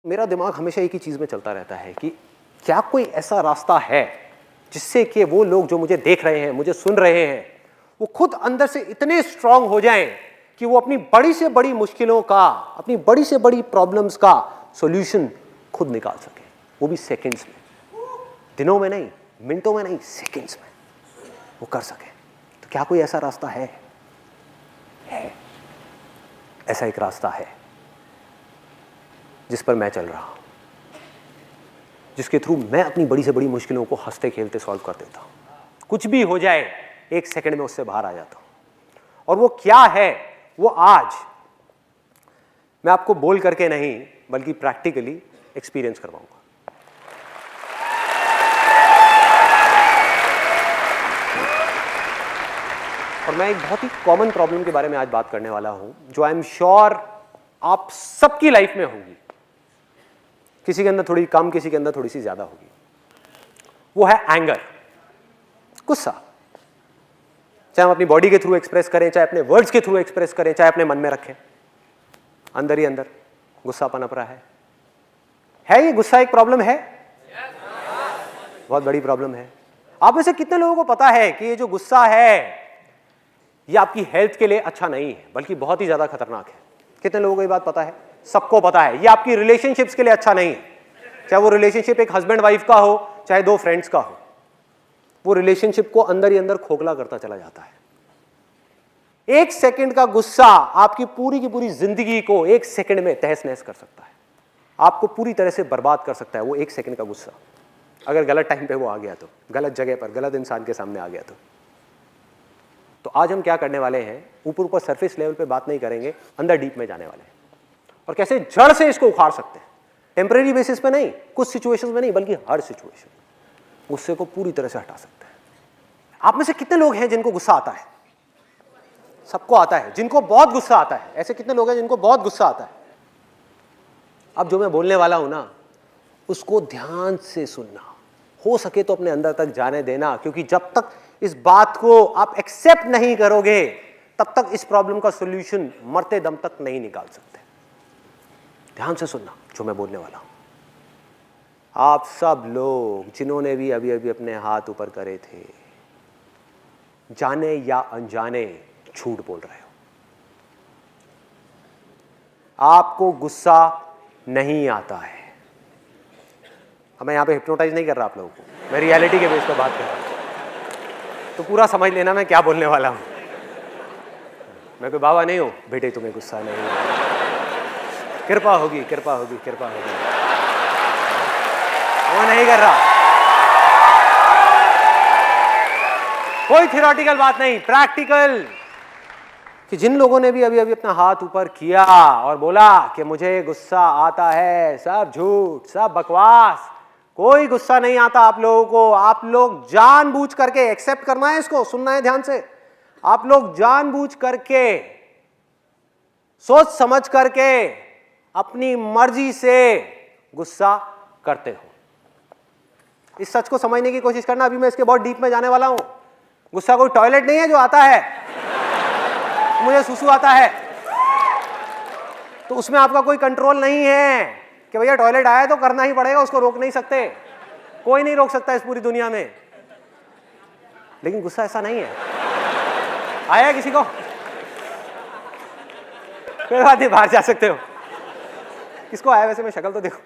मेरा दिमाग हमेशा एक ही चीज में चलता रहता है कि क्या कोई ऐसा रास्ता है जिससे कि वो लोग जो मुझे देख रहे हैं, मुझे सुन रहे हैं, वो खुद अंदर से इतने स्ट्रांग हो जाएं कि वो अपनी बड़ी से बड़ी मुश्किलों का, अपनी बड़ी से बड़ी प्रॉब्लम्स का सॉल्यूशन खुद निकाल सके, वो भी सेकंड्स में, दिनों में नहीं, मिनटों में नहीं, सेकंड्स में वो कर सके। तो क्या कोई ऐसा रास्ता है? ऐसा एक रास्ता है जिस पर मैं चल रहा हूं, जिसके थ्रू मैं अपनी बड़ी से बड़ी मुश्किलों को हंसते खेलते सॉल्व कर देता हूं। कुछ भी हो जाए, एक सेकंड में उससे बाहर आ जाता हूं। और वो क्या है, वो आज मैं आपको बोल करके नहीं बल्कि प्रैक्टिकली एक्सपीरियंस करवाऊंगा। और मैं एक बहुत ही कॉमन प्रॉब्लम के बारे में आज बात करने वाला हूं, जो आई एम श्योर आप सबकी लाइफ में होगी। किसी के अंदर थोड़ी कम, किसी के अंदर थोड़ी सी ज्यादा होगी। वो है एंगर, गुस्सा। चाहे हम अपनी बॉडी के थ्रू एक्सप्रेस करें, चाहे अपने वर्ड्स के थ्रू एक्सप्रेस करें, चाहे अपने मन में रखें, अंदर ही अंदर गुस्सा पनप रहा है ये गुस्सा एक प्रॉब्लम है? बहुत बड़ी प्रॉब्लम है। आप में से कितने लोगों को पता है कि ये जो गुस्सा है ये आपकी हेल्थ के लिए अच्छा नहीं है, बल्कि बहुत ही ज्यादा खतरनाक है? कितने लोगों को ये बात पता है? सबको पता है। ये आपकी रिलेशनशिप्स के लिए अच्छा नहीं है, चाहे वो रिलेशनशिप एक हस्बैंड वाइफ का हो, चाहे दो फ्रेंड्स का हो। वो रिलेशनशिप को अंदर ही अंदर खोखला करता चला जाता है। एक सेकंड का गुस्सा आपकी पूरी की पूरी जिंदगी को एक सेकंड में तहस नहस कर सकता है, आपको पूरी तरह से बर्बाद कर सकता है। वो एक सेकंड का गुस्सा, अगर गलत टाइम पे वो आ गया तो, गलत जगह पर, गलत इंसान के सामने आ गया तो आज हम क्या करने वाले हैं, ऊपर ऊपर सरफेस लेवल पे बात नहीं करेंगे, अंदर डीप में जाने वाले हैं और कैसे जड़ से इसको उखाड़ सकते हैं। टेम्परेरी बेसिस पे नहीं, कुछ सिचुएशंस में नहीं, बल्कि हर सिचुएशन गुस्से को पूरी तरह से हटा सकते हैं। आप में से कितने लोग हैं जिनको गुस्सा आता है? सबको आता है। जिनको बहुत गुस्सा आता है, ऐसे कितने लोग हैं जिनको बहुत गुस्सा आता है? अब जो मैं बोलने वाला हूं ना, उसको ध्यान से सुनना, हो सके तो अपने अंदर तक जाने देना, क्योंकि जब तक इस बात को आप एक्सेप्ट नहीं करोगे तब तक इस प्रॉब्लम का सॉल्यूशन मरते दम तक नहीं निकाल सकते। ध्यान से सुनना जो मैं बोलने वाला हूं। आप सब लोग जिन्होंने भी अभी अभी अपने हाथ ऊपर करे थे, जाने या अनजाने झूठ बोल रहे हो। आपको गुस्सा नहीं आता है। अब मैं यहां पे हिप्नोटाइज नहीं कर रहा आप लोगों को, मैं रियलिटी के बेस पर बात कर रहा हूं, तो पूरा समझ लेना मैं क्या बोलने वाला हूं। मैं कोई बाबा नहीं हूं, बेटे तुम्हें गुस्सा नहीं है, कृपा होगी, कृपा होगी, कृपा होगी, वो नहीं कर रहा। कोई थियोरेटिकल बात नहीं, प्रैक्टिकल। कि जिन लोगों ने भी अभी अभी अपना हाथ ऊपर किया और बोला कि मुझे गुस्सा आता है, सब झूठ, सब बकवास, कोई गुस्सा नहीं आता आप लोगों को। आप लोग जानबूझ करके, एक्सेप्ट करना है इसको, सुनना है ध्यान से, आप लोग जानबूझ करके, सोच समझ करके, अपनी मर्जी से गुस्सा करते हो। इस सच को समझने की कोशिश करना। अभी मैं इसके बहुत डीप में जाने वाला हूं। गुस्सा कोई टॉयलेट नहीं है जो आता है, मुझे सुसु आता है तो उसमें आपका कोई कंट्रोल नहीं है कि भैया टॉयलेट आया तो करना ही पड़ेगा, उसको रोक नहीं सकते, कोई नहीं रोक सकता इस पूरी दुनिया में। लेकिन गुस्सा ऐसा नहीं है। आया किसी को? कोई बात नहीं, बाहर जा सकते हो। किसको आया वैसे? मैं शक्ल तो देखो,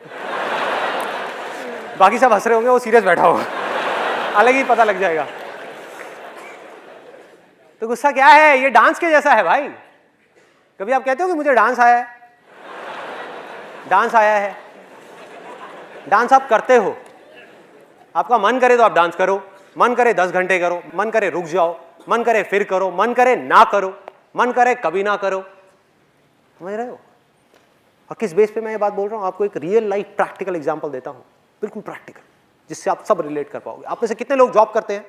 बाकी सब हंस रहे होंगे, वो सीरियस बैठा होगा, अलग ही पता लग जाएगा। तो गुस्सा क्या है? ये डांस के जैसा है भाई। कभी आप कहते हो कि मुझे डांस आया है? डांस आया है, डांस आप करते हो। आपका मन करे तो आप डांस करो, मन करे 10 घंटे करो, मन करे रुक जाओ, मन करे फिर करो, मन करे ना करो, मन करे कभी ना करो। समझ रहे हो? और किस बेस पे मैं ये बात बोल रहा हूं? आपको एक रियल लाइफ प्रैक्टिकल एग्जांपल देता हूं, बिल्कुल प्रैक्टिकल, जिससे आप सब रिलेट कर पाओगे। आप में से कितने लोग जॉब करते हैं?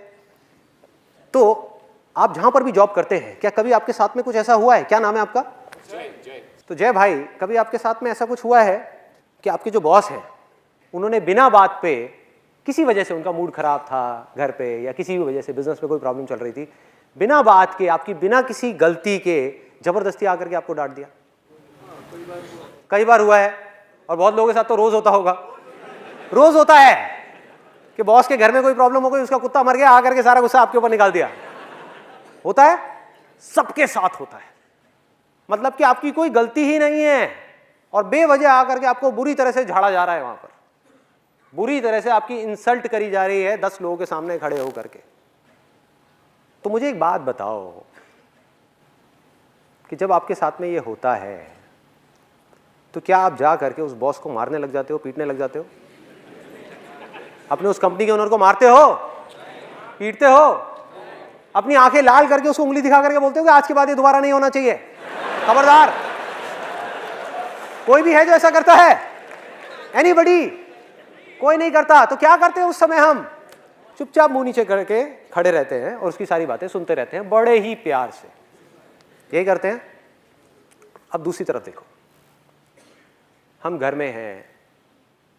तो आप जहां पर भी जॉब करते हैं, क्या कभी आपके साथ में कुछ ऐसा हुआ है? क्या नाम है आपका? जय। तो जय भाई, कभी आपके साथ में ऐसा कुछ हुआ है कि आपके जो बॉस हैं उन्होंने बिना बात पे, किसी वजह से उनका मूड खराब था घर पे, या किसी भी वजह से बिजनेस में कोई प्रॉब्लम चल रही थी, बिना बात के, आपकी बिना किसी गलती के जबरदस्ती आकर के आपको डांट दिया? कई बार हुआ है। और बहुत लोगों के साथ तो रोज होता होगा, रोज होता है कि बॉस के घर में कोई प्रॉब्लम हो गई, उसका कुत्ता मर गया, आकर के सारा गुस्सा आपके ऊपर निकाल दिया। होता है, सबके साथ होता है। मतलब कि आपकी कोई गलती ही नहीं है और बेवजह आकर के आपको बुरी तरह से झाड़ा जा रहा है, वहां पर बुरी तरह से आपकी इंसल्ट करी जा रही है 10 लोगों के सामने खड़े होकर के। तो मुझे एक बात बताओ कि जब आपके साथ में ये होता है तो क्या आप जा करके उस बॉस को मारने लग जाते हो, पीटने लग जाते हो? अपने उस कंपनी के ओनर को मारते हो, पीटते हो, अपनी आंखें लाल करके उसको उंगली दिखा करके बोलते हो कि आज के बाद ये दोबारा नहीं होना चाहिए, खबरदार? कोई भी है जो ऐसा करता है? एनीबडी? कोई नहीं करता। तो क्या करते हैं उस समय? हम चुपचाप मुंह नीचे करके खड़े रहते हैं और उसकी सारी बातें सुनते रहते हैं बड़े ही प्यार से, यही करते हैं। अब दूसरी तरफ देखो, हम घर में हैं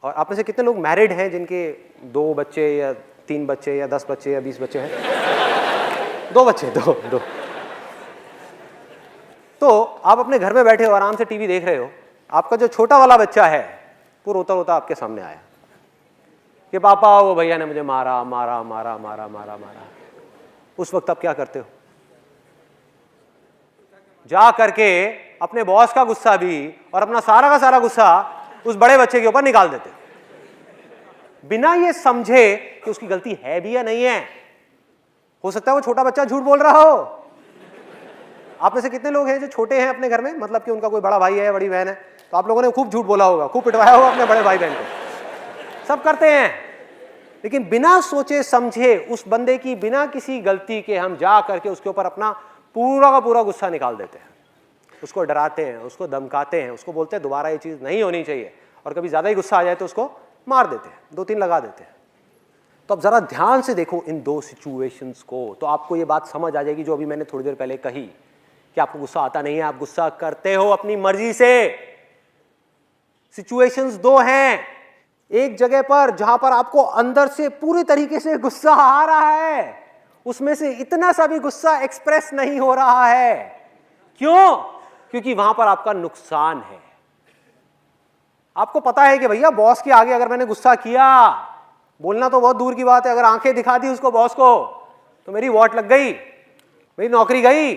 और आप में से कितने लोग मैरिड हैं जिनके 2 बच्चे या 3 बच्चे या 10 बच्चे या 20 बच्चे हैं? 2 बच्चे, दो। तो आप अपने घर में बैठे हो, आराम से टीवी देख रहे हो, आपका जो छोटा वाला बच्चा है वो रोता रोता आपके सामने आया कि पापा वो भैया ने मुझे मारा मारा मारा मारा मारा मारा। उस वक्त आप क्या करते हो? जा करके अपने बॉस का गुस्सा भी और अपना सारा का सारा गुस्सा उस बड़े बच्चे के ऊपर निकाल देते हो, बिना ये समझे कि उसकी गलती है भी या नहीं है। हो सकता है वो छोटा बच्चा झूठ बोल रहा हो। आप में से कितने लोग हैं जो छोटे हैं अपने घर में, मतलब कि उनका कोई बड़ा भाई है, बड़ी बहन है, तो आप लोगों ने खूब झूठ बोला होगा, खूब पिटवाया होगा अपने बड़े भाई बहन को। सब करते हैं, लेकिन बिना सोचे समझे उस बंदे की बिना किसी गलती के हम जा करके उसके ऊपर अपना पूरा का पूरा गुस्सा निकाल देते हैं, उसको डराते हैं, उसको धमकाते हैं, उसको बोलते हैं दोबारा ये चीज़ नहीं होनी चाहिए, और कभी ज़्यादा ही गुस्सा आ जाए तो उसको मार देते हैं, 2-3 लगा देते हैं। तो अब ज़रा ध्यान से देखो इन 2 सिचुएशंस को, तो आपको ये बात समझ आ जाएगी जो अभी मैंने थोड़ी देर पहले कही कि आपको गुस्सा आता नहीं है, आप गुस्सा करते हो अपनी मर्जी से। सिचुएशंस 2 हैं, एक जगह पर जहां पर आपको अंदर से पूरी तरीके से गुस्सा आ रहा है, उसमें से इतना सा भी गुस्सा एक्सप्रेस नहीं हो रहा है। क्यों? क्योंकि वहां पर आपका नुकसान है। आपको पता है कि भैया बॉस के आगे अगर मैंने गुस्सा किया, बोलना तो बहुत दूर की बात है, अगर आंखें दिखा दी उसको बॉस को तो मेरी वॉट लग गई, मेरी नौकरी गई।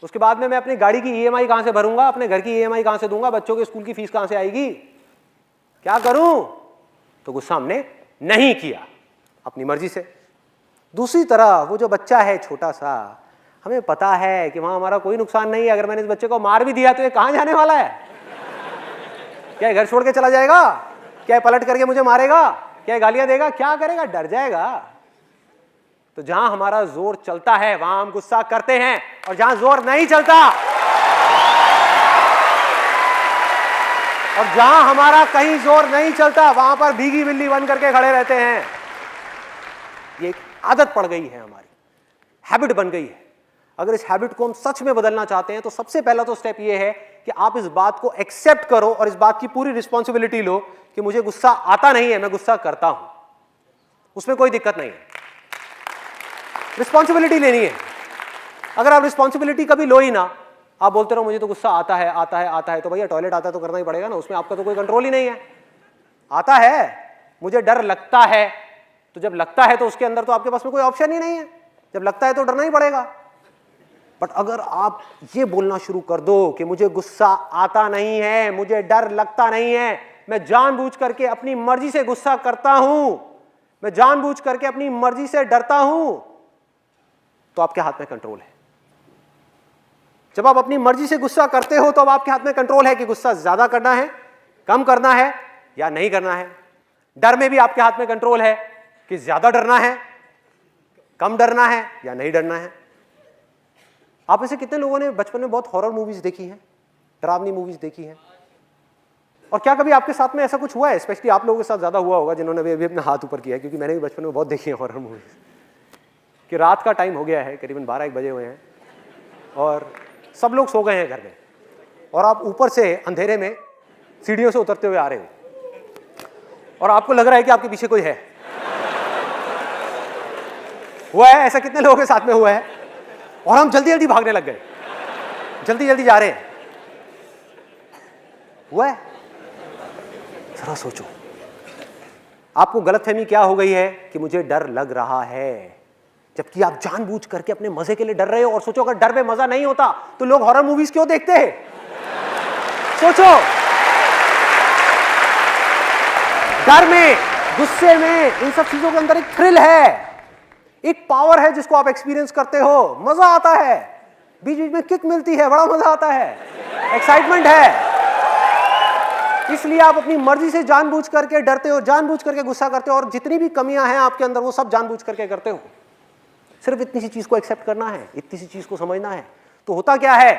उसके बाद में मैं अपनी गाड़ी की ईएमआई कहां से भरूंगा, अपने घर की ईएमआई कहां से दूंगा, बच्चों के स्कूल की फीस कहां से आएगी, क्या करूं? तो गुस्सा हमने नहीं किया अपनी मर्जी से। दूसरी तरफ वो जो बच्चा है छोटा सा, हमें पता है कि वहां हमारा कोई नुकसान नहीं है, अगर मैंने इस बच्चे को मार भी दिया तो ये कहां जाने वाला है? क्या घर छोड़ के चला जाएगा? क्या पलट करके मुझे मारेगा? क्या गालियां देगा? क्या करेगा? डर जाएगा। तो जहां हमारा जोर चलता है वहां हम गुस्सा करते हैं, और जहां जोर नहीं चलता और जहां हमारा कहीं जोर नहीं चलता वहां पर भीगी बिल्ली बन करके खड़े रहते हैं। ये एक आदत पड़ गई है, हमारी हैबिट बन गई है। अगर इस हैबिट को हम सच में बदलना चाहते हैं तो सबसे पहला तो स्टेप ये है कि आप इस बात को एक्सेप्ट करो और इस बात की पूरी रिस्पॉन्सिबिलिटी लो कि मुझे गुस्सा आता नहीं है, मैं गुस्सा करता हूं, उसमें कोई दिक्कत नहीं है। रिस्पॉन्सिबिलिटी लेनी है। अगर आप रिस्पॉन्सिबिलिटी कभी लो ही ना, आप बोलते रहो मुझे तो गुस्सा आता है आता है आता है, तो भैया टॉयलेट आता है तो करना ही पड़ेगा ना, उसमें आपका तो कोई कंट्रोल ही नहीं है। आता है, मुझे डर लगता है, तो जब लगता है तो उसके अंदर तो आपके पास में कोई ऑप्शन ही नहीं है, जब लगता है तो डरना ही पड़ेगा। बट अगर आप ये बोलना शुरू कर दो कि मुझे गुस्सा आता नहीं है, मुझे डर लगता नहीं है, मैं जानबूझ करके अपनी मर्जी से गुस्सा करता हूं, मैं जानबूझ करके अपनी मर्जी से डरता हूं, तो आपके हाथ में कंट्रोल है। जब आप अपनी मर्जी से गुस्सा करते हो तो अब आपके हाथ में कंट्रोल है कि गुस्सा ज्यादा करना है, कम करना है या नहीं करना है। डर में भी आपके हाथ में कंट्रोल है कि ज्यादा डरना है, कम डरना है या नहीं डरना है। आप में से कितने लोगों ने बचपन में बहुत हॉरर मूवीज देखी हैं, डरावनी मूवीज देखी हैं? और क्या कभी आपके साथ में ऐसा कुछ हुआ है? स्पेशली आप लोगों के साथ ज्यादा हुआ होगा जिन्होंने अभी अपना हाथ ऊपर किया है, क्योंकि मैंने भी बचपन में बहुत देखी है हॉरर मूवीज। कि रात का टाइम हो गया है, करीबन 12-1 बजे हुए हैं और सब लोग सो गए हैं घर में, और आप ऊपर से अंधेरे में सीढ़ियों से उतरते हुए आ रहे हो और आपको लग रहा है कि आपके पीछे कोई है। हुआ है ऐसा? कितने लोगों के साथ में हुआ है? और हम जल्दी जल्दी भागने लग गए, जल्दी जल्दी जा रहे हैं। हुआ है? जरा सोचो, आपको गलतफहमी क्या हो गई है कि मुझे डर लग रहा है, जबकि आप जानबूझ करके अपने मजे के लिए डर रहे हो। और सोचो, अगर डर में मजा नहीं होता तो लोग हॉरर मूवीज क्यों देखते हैं? सोचो, डर में, गुस्से में, इन सब चीजों के अंदर एक थ्रिल है, एक पावर है जिसको आप एक्सपीरियंस करते हो, मजा आता है, बीच बीच में किक मिलती है, बड़ा मजा आता है, एक्साइटमेंट है। इसलिए आप अपनी मर्जी से जानबूझ करके डरते हो, जानबूझ करके गुस्सा करते हो, और जितनी भी कमियां हैं आपके अंदर वो सब जानबूझ करके करते हो। सिर्फ इतनी सी चीज को एक्सेप्ट करना है, इतनी सी चीज को समझना है। तो होता क्या है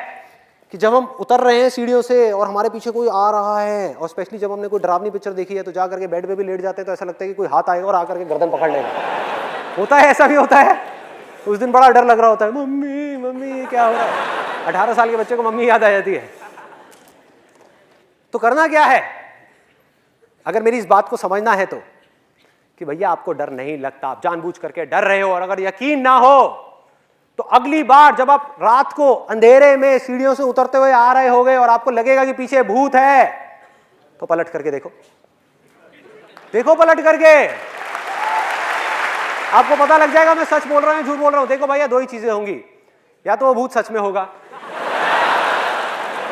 कि जब हम उतर रहे हैं सीढ़ियों से और हमारे पीछे कोई आ रहा है, और स्पेशली जब हमने कोई डरावनी पिक्चर देखी है तो जा करके बेड पे भी लेट जाते हैं, तो ऐसा लगता है कि कोई हाथ आएगा और आकर के गर्दन पकड़ लेगा। होता है, ऐसा भी होता है। उस दिन बड़ा डर लग रहा होता है, मम्मी मम्मी क्या हो रहा है। 18 साल के बच्चे को मम्मी याद आ जाती है। तो करना क्या है, अगर मेरी इस बात को समझना है तो, कि भैया आपको डर नहीं लगता, आप जानबूझ करके डर रहे हो, और अगर यकीन ना हो तो अगली बार जब आप रात को अंधेरे में सीढ़ियों से उतरते हुए आ रहे होगे और आपको लगेगा कि पीछे भूत है, तो पलट करके देखो, देखो पलट करके, आपको पता लग जाएगा मैं सच बोल रहा हूं झूठ बोल रहा हूं। देखो भैया, दो ही चीजें होंगी, या तो वो भूत सच में होगा,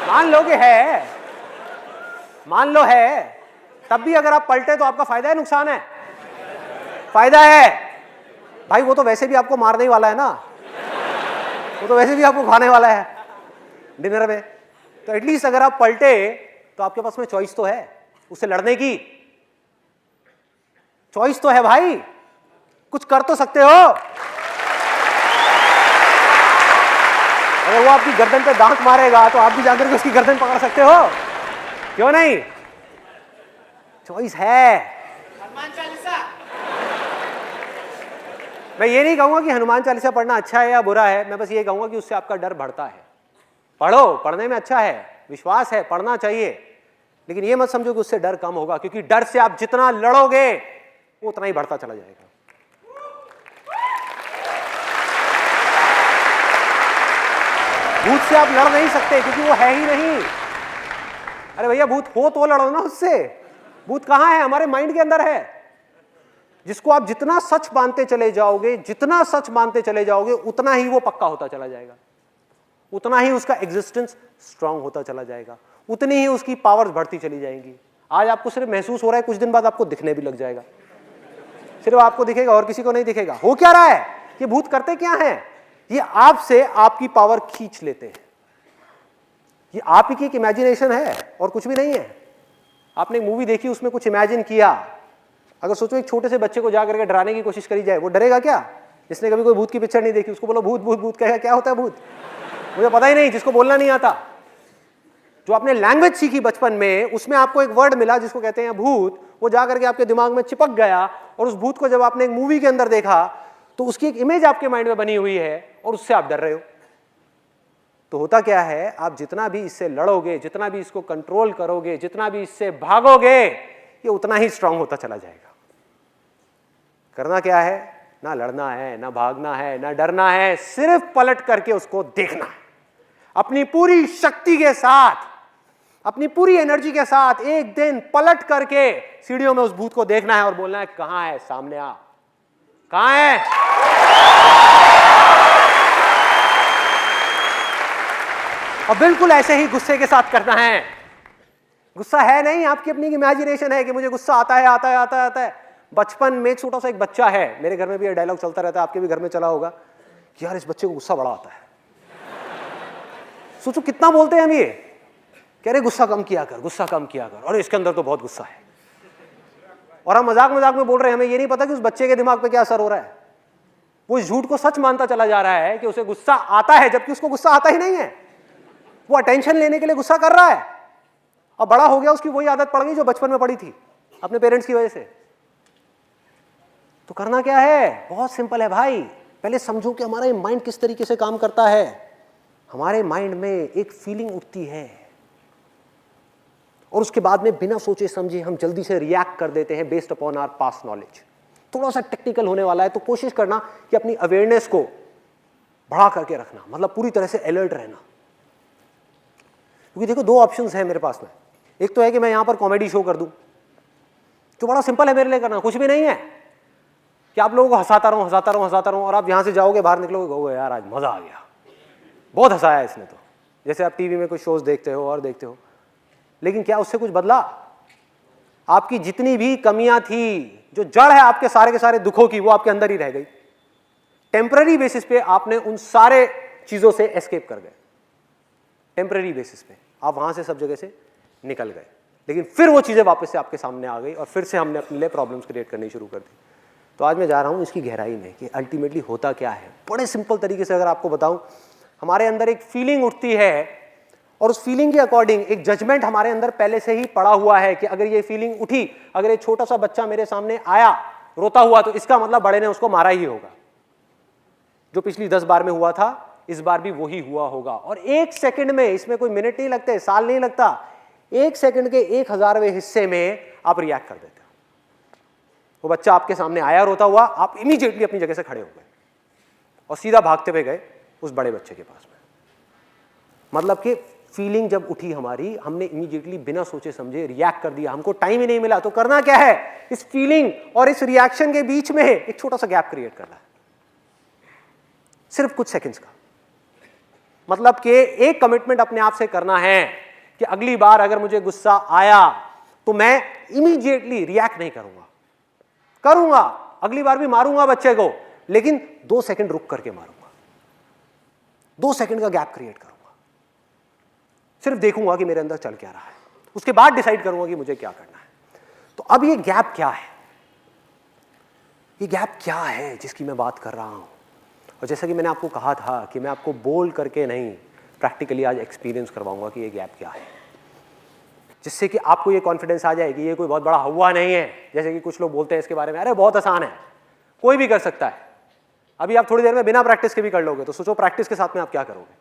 मान लो कि है, मान लो है, तब भी अगर आप पलटे तो आपका फायदा है नुकसान है? फायदा है भाई, वो तो वैसे भी आपको मारने ही वाला है ना, वो तो वैसे भी आपको खाने वाला है डिनर में। तो एटलीस्ट अगर आप पलटे तो आपके पास में चॉइस तो है, उससे लड़ने की चॉइस तो है भाई, कुछ कर तो सकते हो। अगर वो आपकी गर्दन पे दांत मारेगा तो आप भी जाकर के उसकी गर्दन पकड़ सकते हो, क्यों नहीं? चॉइस है। हनुमान चालीसा। मैं ये नहीं कहूंगा कि हनुमान चालीसा पढ़ना अच्छा है या बुरा है, मैं बस ये कहूंगा कि उससे आपका डर बढ़ता है। पढ़ो, पढ़ने में अच्छा है, विश्वास है, पढ़ना चाहिए, लेकिन ये मत समझो कि उससे डर कम होगा, क्योंकि डर से आप जितना लड़ोगे वो उतना ही बढ़ता चला जाएगा। भूत से आप लड़ नहीं सकते क्योंकि वो है ही नहीं। अरे भैया, भूत हो तो लड़ो ना उससे। भूत कहां है? हमारे माइंड के अंदर है, जिसको आप जितना सच मानते चले जाओगे, जितना सच मानते चले जाओगे, उतना ही वो पक्का होता चला जाएगा, उतना ही उसका एग्जिस्टेंस स्ट्रांग होता चला जाएगा, उतनी ही उसकी पावर्स बढ़ती चली जाएंगी। आज आपको सिर्फ महसूस हो रहा है, कुछ दिन बाद आपको दिखने भी लग जाएगा। सिर्फ आपको दिखेगा और किसी को नहीं दिखेगा। हो क्या रहा है? ये भूत करते क्या हैं? ये आपसे आपकी पावर खींच लेते हैं। ये आप ही की एक इमेजिनेशन है और कुछ भी नहीं है। आपने एक मूवी देखी, उसमें कुछ इमेजिन किया। अगर सोचो एक छोटे से बच्चे को जाकर के डराने की कोशिश करी जाए, वो डरेगा क्या? जिसने कभी कोई भूत की पिक्चर नहीं देखी, उसको बोलो भूत भूत भूत, कहेगा क्या होता है भूत? मुझे पता ही नहीं, जिसको बोलना नहीं आता। जो आपने लैंग्वेज सीखी बचपन में, उसमें आपको एक वर्ड मिला जिसको कहते हैं भूत, वो जाकर के आपके दिमाग में चिपक गया, और उस भूत को जब आपने एक मूवी के अंदर देखा तो उसकी एक इमेज आपके माइंड में बनी हुई है और उससे आप डर रहे हो। तो होता क्या है, आप जितना भी इससे लड़ोगे, जितना भी इसको कंट्रोल करोगे, जितना भी इससे भागोगे, ये उतना ही स्ट्रांग होता चला जाएगा। करना क्या है? ना लड़ना है, ना भागना है, ना डरना है, सिर्फ पलट करके उसको देखना है। अपनी पूरी शक्ति के साथ, अपनी पूरी एनर्जी के साथ एक दिन पलट करके सीढ़ियों में उस भूत को देखना है और बोलना है, कहां है? सामने आ, कहां है? और बिल्कुल ऐसे ही गुस्से के साथ करना है। गुस्सा है नहीं, आपकी अपनी इमेजिनेशन है कि मुझे गुस्सा आता है, आता है, आता है, आता है। बचपन में छोटा सा एक बच्चा है, मेरे घर में भी ये डायलॉग चलता रहता है, आपके भी घर में चला होगा कि यार इस बच्चे को गुस्सा बड़ा आता है। सोचो कितना बोलते हैं हम ये, कह रहे गुस्सा कम किया कर, गुस्सा कम किया कर, और इसके अंदर तो बहुत गुस्सा है। और हम मजाक मजाक में बोल रहे हैं, हमें ये नहीं पता कि उस बच्चे के दिमाग पे क्या असर हो रहा है। वो इस झूठ को सच मानता चला जा रहा है कि उसे गुस्सा आता है, जबकि उसको गुस्सा आता ही नहीं है। वो अटेंशन लेने के लिए गुस्सा कर रहा है, और बड़ा हो गया उसकी वही आदत पड़ गई जो बचपन में पड़ी थी अपने पेरेंट्स की वजह से। तो करना क्या है? बहुत सिंपल है भाई। पहले समझो कि हमारा माइंड किस तरीके से काम करता है। हमारे माइंड में एक फीलिंग उठती है और उसके बाद में बिना सोचे समझे हम जल्दी से रिएक्ट कर देते हैं based upon our past knowledge. थोड़ा सा टेक्निकल होने वाला है, तो कोशिश करना कि अपनी अवेयरनेस को बढ़ा करके रखना, मतलब पूरी तरह से अलर्ट रहना। क्योंकि देखो, दो ऑप्शंस हैं मेरे पास में। एक तो है कि मैं यहां पर कॉमेडी शो कर दूं, जो बड़ा सिंपल है मेरे लिए करना, कुछ भी नहीं है कि आप लोगों को हंसाता रहूं और आप यहां से जाओगे, बाहर निकलोगे, कहोगे यार आज मजा आ गया, बहुत हंसाया इसने। तो जैसे आप टीवी में कुछ शोज देखते हो और देखते हो, लेकिन क्या उससे कुछ बदला? आपकी जितनी भी कमियां थी, जो जड़ है आपके सारे के सारे दुखों की, वो आपके अंदर ही रह गई। टेम्पररी बेसिस पे आपने उन सारे चीजों से एस्केप कर गए, टेम्पररी बेसिस पे आप वहां से सब जगह से निकल गए, लेकिन फिर वो चीजें वापस से आपके सामने आ गई और फिर से हमने अपने लिए प्रॉब्लम्स क्रिएट करनी शुरू कर दी। तो आज मैं जा रहा हूं इसकी गहराई में कि अल्टीमेटली होता क्या है। बड़े सिंपल तरीके से अगर आपको बताऊं, हमारे अंदर एक फीलिंग उठती है और उस फीलिंग के अकॉर्डिंग एक जजमेंट हमारे अंदर पहले से ही पड़ा हुआ है कि अगर ये फीलिंग उठी, अगर ये छोटा सा बच्चा मेरे सामने आया रोता हुआ, तो इसका मतलब बड़े ने उसको मारा ही होगा। जो पिछली 10 बार में हुआ था, इस बार भी वही हुआ होगा। और 1 सेकंड में, इसमें कोई मिनट नहीं लगते, साल नहीं लगता, 1 सेकंड के 1000वें हिस्से में आप रिएक्ट कर देते हो। वो बच्चा आपके सामने आया रोता हुआ, आप इमीडिएटली अपनी जगह से खड़े हो गए और सीधा भागते हुए गए उस बड़े बच्चे के पास में। मतलब कि फीलिंग जब उठी हमारी, हमने इमीडिएटली बिना सोचे समझे रिएक्ट कर दिया, हमको टाइम ही नहीं मिला। तो करना क्या है, इस फीलिंग और इस रिएक्शन के बीच में एक छोटा सा गैप क्रिएट करना है, सिर्फ कुछ सेकंड्स का। मतलब कि एक कमिटमेंट अपने आप से करना है कि अगली बार अगर मुझे गुस्सा आया तो मैं इमीडिएटली रिएक्ट नहीं करूंगा, अगली बार भी मारूंगा बच्चे को, लेकिन 2 सेकंड रुक करके मारूंगा, 2 सेकंड का गैप क्रिएट करूंगा, सिर्फ देखूंगा कि मेरे अंदर चल क्या रहा है, उसके बाद डिसाइड करूंगा कि मुझे क्या करना है। तो अब ये गैप क्या है, ये गैप क्या है जिसकी मैं बात कर रहा हूं? और जैसा कि मैंने आपको कहा था कि मैं आपको बोल करके नहीं, प्रैक्टिकली आज एक्सपीरियंस करवाऊंगा कि ये गैप क्या है, जिससे कि आपको ये कॉन्फिडेंस आ जाए कि ये कोई बहुत बड़ा हवा नहीं है। जैसे कि कुछ लोग बोलते हैं इसके बारे में, अरे बहुत आसान है, कोई भी कर सकता है। अभी आप थोड़ी देर में बिना प्रैक्टिस के भी कर लोगे, तो सोचो प्रैक्टिस के साथ में आप क्या करोगे।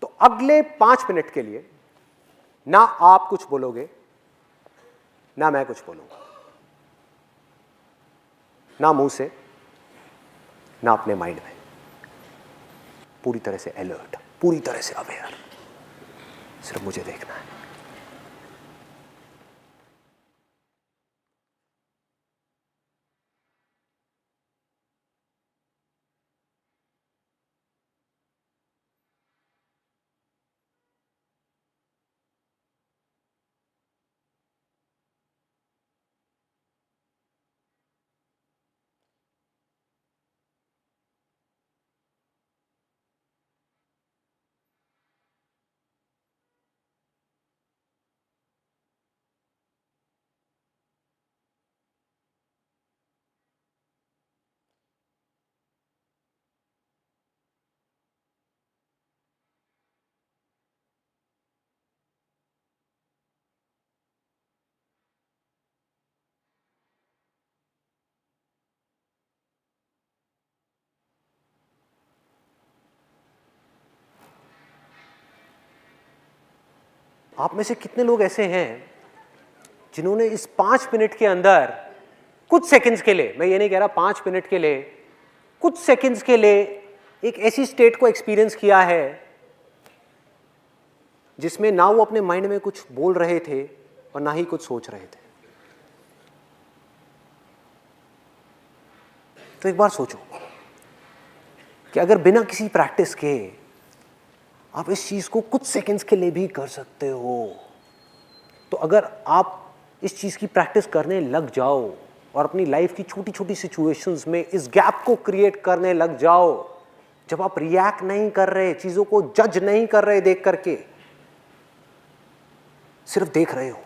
तो अगले 5 मिनट के लिए ना आप कुछ बोलोगे, ना मैं कुछ बोलूंगा, ना मुंह से, ना अपने माइंड में, पूरी तरह से अलर्ट, पूरी तरह से अवेयर, सिर्फ मुझे देखना है। आप में से कितने लोग ऐसे हैं जिन्होंने इस 5 मिनट के अंदर कुछ सेकंड्स के लिए, मैं ये नहीं कह रहा 5 मिनट के लिए, कुछ सेकंड्स के लिए एक ऐसी स्टेट को एक्सपीरियंस किया है जिसमें ना वो अपने माइंड में कुछ बोल रहे थे और ना ही कुछ सोच रहे थे? तो एक बार सोचो कि अगर बिना किसी प्रैक्टिस के आप इस चीज को कुछ सेकंड्स के लिए भी कर सकते हो, तो अगर आप इस चीज की प्रैक्टिस करने लग जाओ और अपनी लाइफ की छोटी छोटी सिचुएशंस में इस गैप को क्रिएट करने लग जाओ, जब आप रिएक्ट नहीं कर रहे, चीजों को जज नहीं कर रहे देख करके, सिर्फ देख रहे हो,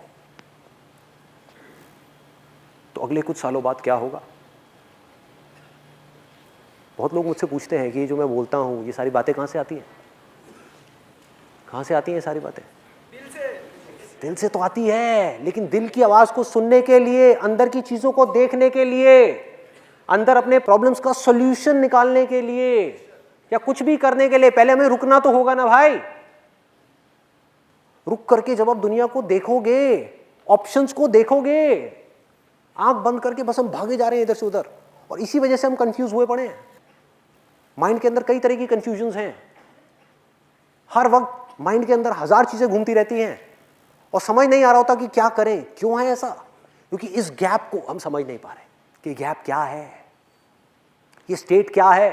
तो अगले कुछ सालों बाद क्या होगा? बहुत लोग मुझसे पूछते हैं कि ये जो मैं बोलता हूं, ये सारी बातें कहां से आती हैं? कहां से आती हैं ये सारी बातें? दिल से तो आती है, लेकिन दिल की आवाज को सुनने के लिए, अंदर की चीजों को देखने के लिए, अंदर अपने प्रॉब्लम्स का सॉल्यूशन निकालने के लिए या कुछ भी करने के लिए पहले हमें रुकना तो होगा ना भाई। रुक करके जब आप दुनिया को देखोगे, ऑप्शंस को देखोगे, आंख बंद करके बस हम भागे जा रहे हैं इधर से उधर, और इसी वजह से हम कंफ्यूज हुए पड़े हैं। माइंड के अंदर कई तरह की कंफ्यूजन्स हैं, हर वक्त माइंड के अंदर 1000 चीजें घूमती रहती हैं और समझ नहीं आ रहा होता कि क्या करें, क्यों है ऐसा, क्योंकि इस गैप को हम समझ नहीं पा रहे कि गैप क्या है, ये स्टेट क्या है।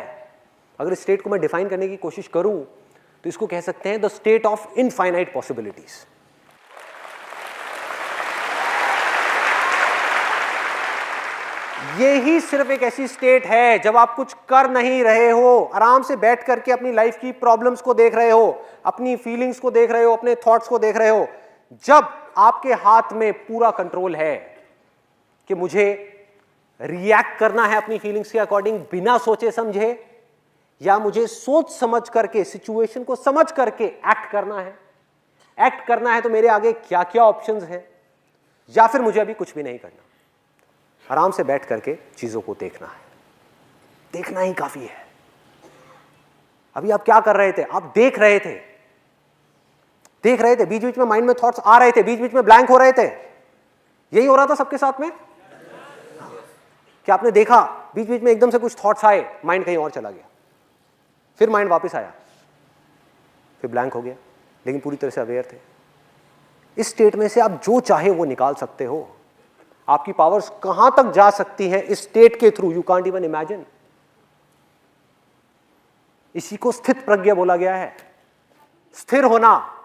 अगर इस स्टेट को मैं डिफाइन करने की कोशिश करूं तो इसको कह सकते हैं the state of infinite possibilities. ये ही सिर्फ एक ऐसी स्टेट है जब आप कुछ कर नहीं रहे हो, आराम से बैठ करके अपनी लाइफ की प्रॉब्लम्स को देख रहे हो, अपनी फीलिंग्स को देख रहे हो, अपने थॉट्स को देख रहे हो, जब आपके हाथ में पूरा कंट्रोल है कि मुझे रिएक्ट करना है अपनी फीलिंग्स के अकॉर्डिंग बिना सोचे समझे, या मुझे सोच समझ करके सिचुएशन को समझ करके एक्ट करना है। एक्ट करना है तो मेरे आगे क्या क्या ऑप्शंस हैं, या फिर मुझे अभी कुछ भी नहीं करना, आराम से बैठ करके चीजों को देखना है। देखना ही काफी है। अभी आप क्या कर रहे थे? आप देख रहे थे, बीच बीच में माइंड में थॉट्स आ रहे थे, बीच बीच में ब्लैंक हो रहे थे। यही हो रहा था सबके साथ में। क्या आपने देखा बीच बीच में एकदम से कुछ थॉट्स आए, माइंड कहीं और चला गया, फिर माइंड वापस आया, फिर ब्लैंक हो गया, लेकिन पूरी तरह से अवेयर थे। इस स्टेट में से आप जो चाहे वो निकाल सकते हो। आपकी पावर्स कहां तक जा सकती हैं इस स्टेट के through, you can't even imagine. इसी को स्थित प्रज्ञा बोला गया है। स्थिर होना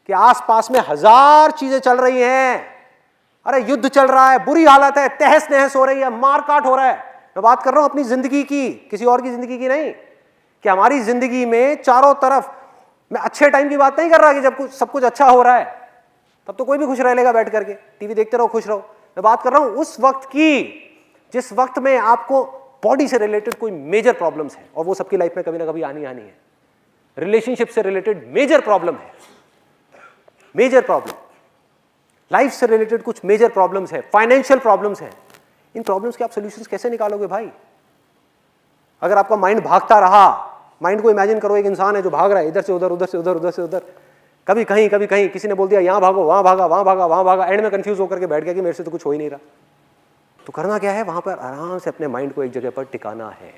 कि आसपास में हजार चीजें चल रही हैं, अरे युद्ध चल रहा है, बुरी हालत है, तहस नहस हो रही है, मारकाट हो रहा है। मैं बात कर रहा हूं अपनी जिंदगी की, किसी और की जिंदगी की नहीं, कि हमारी जिंदगी में चारों तरफ, मैं अच्छे टाइम की बात नहीं कर रहा कि जब सब कुछ अच्छा हो रहा है तब तो कोई भी खुश रह लेगा बैठ करके, टीवी देखते रहो खुश रहो। मैं बात कर रहा हूं उस वक्त की जिस वक्त में आपको बॉडी से रिलेटेड कोई मेजर प्रॉब्लम्स है, और वो सबकी लाइफ में कभी ना कभी आनी है। रिलेशनशिप से रिलेटेड मेजर प्रॉब्लम है, मेजर प्रॉब्लम, लाइफ से रिलेटेड कुछ मेजर प्रॉब्लम्स है, फाइनेंशियल प्रॉब्लम्स है। इन प्रॉब्लम्स के आप सॉल्यूशंस कैसे निकालोगे भाई? अगर आपका माइंड भागता रहा, माइंड को इमेजिन करो एक इंसान है जो भाग रहा है इधर से उधर, उधर से उधर, उधर से उधर, कभी कहीं कभी कहीं, किसी ने बोल दिया यहां भागो, वहां भागा, वहां भागा, वहां भागा, एंड में कंफ्यूज होकर के बैठ गया कि मेरे से तो कुछ हो ही नहीं रहा। तो करना क्या है? वहां पर आराम से अपने माइंड को एक जगह पर टिकाना है।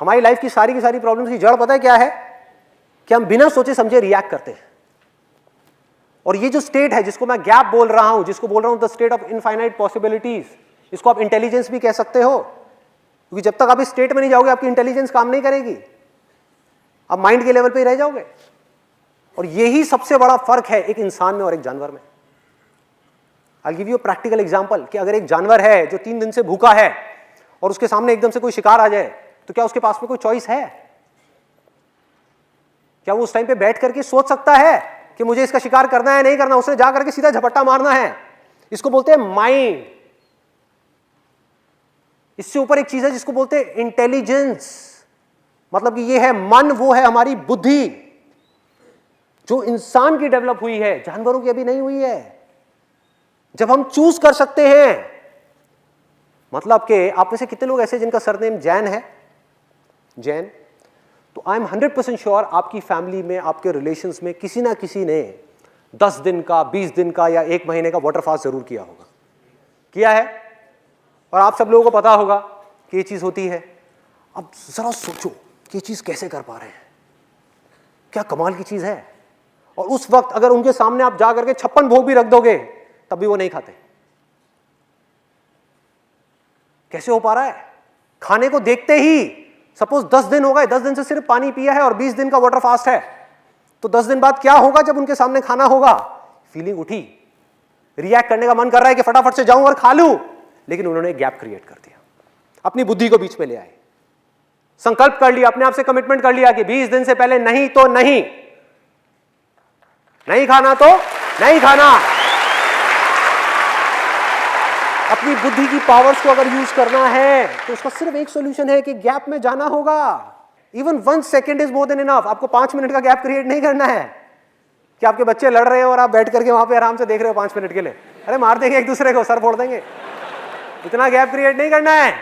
हमारी लाइफ की सारी प्रॉब्लम्स की जड़ पता है क्या है? कि हम बिना सोचे समझे रिएक्ट करते हैं। और ये जो स्टेट है जिसको मैं गैप बोल रहा हूं, जिसको बोल रहा हूं the state of infinite possibilities, इसको आप इंटेलिजेंस भी कह सकते हो, क्योंकि जब तक आप इस स्टेट में नहीं जाओगे आपकी इंटेलिजेंस काम नहीं करेगी, आप माइंड के लेवल पे ही रह जाओगे। और यही सबसे बड़ा फर्क है एक इंसान में और एक जानवर में। I give you a practical example कि अगर एक जानवर है जो 3 दिन से भूखा है और उसके सामने एकदम से कोई शिकार आ जाए, तो क्या उसके पास में कोई चॉइस है? क्या वो उस टाइम पे बैठ करके सोच सकता है कि मुझे इसका शिकार करना है नहीं करना? उसने जा करके सीधा झपट्टा मारना है। इसको बोलते हैं माइंड। इससे ऊपर एक चीज है जिसको बोलते हैं इंटेलिजेंस, मतलब कि ये है मन, वो है हमारी बुद्धि, जो इंसान की डेवलप हुई है, जानवरों की अभी नहीं हुई है। जब हम चूज कर सकते हैं, मतलब कि आप में से कितने लोग ऐसे जिनका सरनेम जैन है? जैन। तो आई एम 100% श्योर आपकी फैमिली में, आपके रिलेशंस में किसी ना किसी ने 10 दिन का, 20 दिन का या 1 महीने का वाटर फास्ट जरूर किया होगा, किया है। और आप सब लोगों को पता होगा कि ये चीज होती है। अब जरा सोचो कि ये चीज कैसे कर पा रहे हैं, क्या कमाल की चीज है। और उस वक्त अगर उनके सामने आप जा करके 56 भोग भी रख दोगे तब भी वो नहीं खाते। कैसे हो पा रहा है? खाने को देखते ही, सपोज 10 दिन हो गए, 10 दिन से सिर्फ पानी पिया है और 20 दिन का वाटर फास्ट है, तो 10 दिन बाद क्या होगा जब उनके सामने खाना होगा? फीलिंग उठी, रिएक्ट करने का मन कर रहा है कि फटाफट से जाऊं और खा लूं, लेकिन उन्होंने एक गैप क्रिएट कर दिया, अपनी बुद्धि को बीच में ले आए, संकल्प कर लिया, अपने आप से कमिटमेंट कर लिया कि 20 दिन से पहले नहीं तो नहीं, नहीं खाना तो नहीं खाना। अपनी बुद्धि की पावर्स को अगर यूज करना है तो उसका सिर्फ एक सॉल्यूशन है कि गैप में जाना होगा। Even 1 second is more than enough. आपको 5 मिनट का गैप क्रिएट नहीं करना है कि आपके बच्चे लड़ रहे हो और आप बैठ करके वहां पे आराम से देख रहे हो 5 मिनट के लिए, अरे मार देंगे एक दूसरे को, सर फोड़ देंगे। इतना गैप क्रिएट नहीं करना है,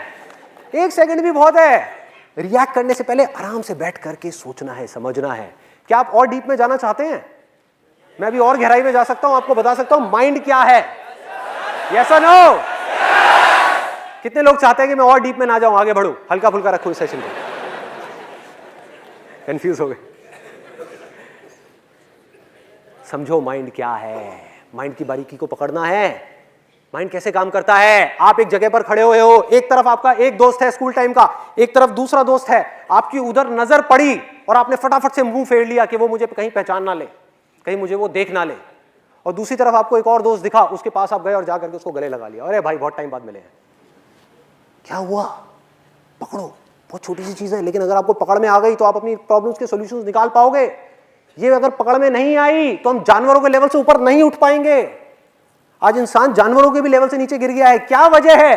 1 सेकेंड भी बहुत है। रिएक्ट करने से पहले आराम से बैठ करके सोचना है, समझना है। क्या आप और डीप में जाना चाहते हैं? मैं अभी और गहराई में जा सकता हूं, आपको बता सकता हूं माइंड क्या है। यस और नो? कितने लोग चाहते हैं कि मैं और डीप में ना जाऊं, आगे बढ़ूं, हल्का फुल्का रखूं इस सेशन को? कंफ्यूज हो गए। समझो माइंड क्या है, माइंड की बारीकी को पकड़ना है। माइंड कैसे काम करता है। आप एक जगह पर खड़े हुए हो, एक तरफ आपका एक दोस्त है स्कूल टाइम का, एक तरफ दूसरा दोस्त है, आपकी उधर नजर पड़ी और आपने फटाफट से मुंह फेर लिया कि वो मुझे कहीं पहचान ना ले, कहीं मुझे वो देख ना ले। और दूसरी तरफ आपको एक और दोस्त दिखा, उसके पास आप गए और जाकर के उसको गले लगा लिया, अरे भाई बहुत टाइम बाद मिले हैं, क्या हुआ, पकड़ो। बहुत छोटी सी चीज है, लेकिन अगर आपको पकड़ में आ गई तो आप अपनी प्रॉब्लम्स के सॉल्यूशंस निकाल पाओगे। ये अगर पकड़ में नहीं आई तो हम जानवरों के लेवल से ऊपर नहीं उठ पाएंगे। आज इंसान जानवरों के भी लेवल से नीचे गिर गया है। क्या वजह है?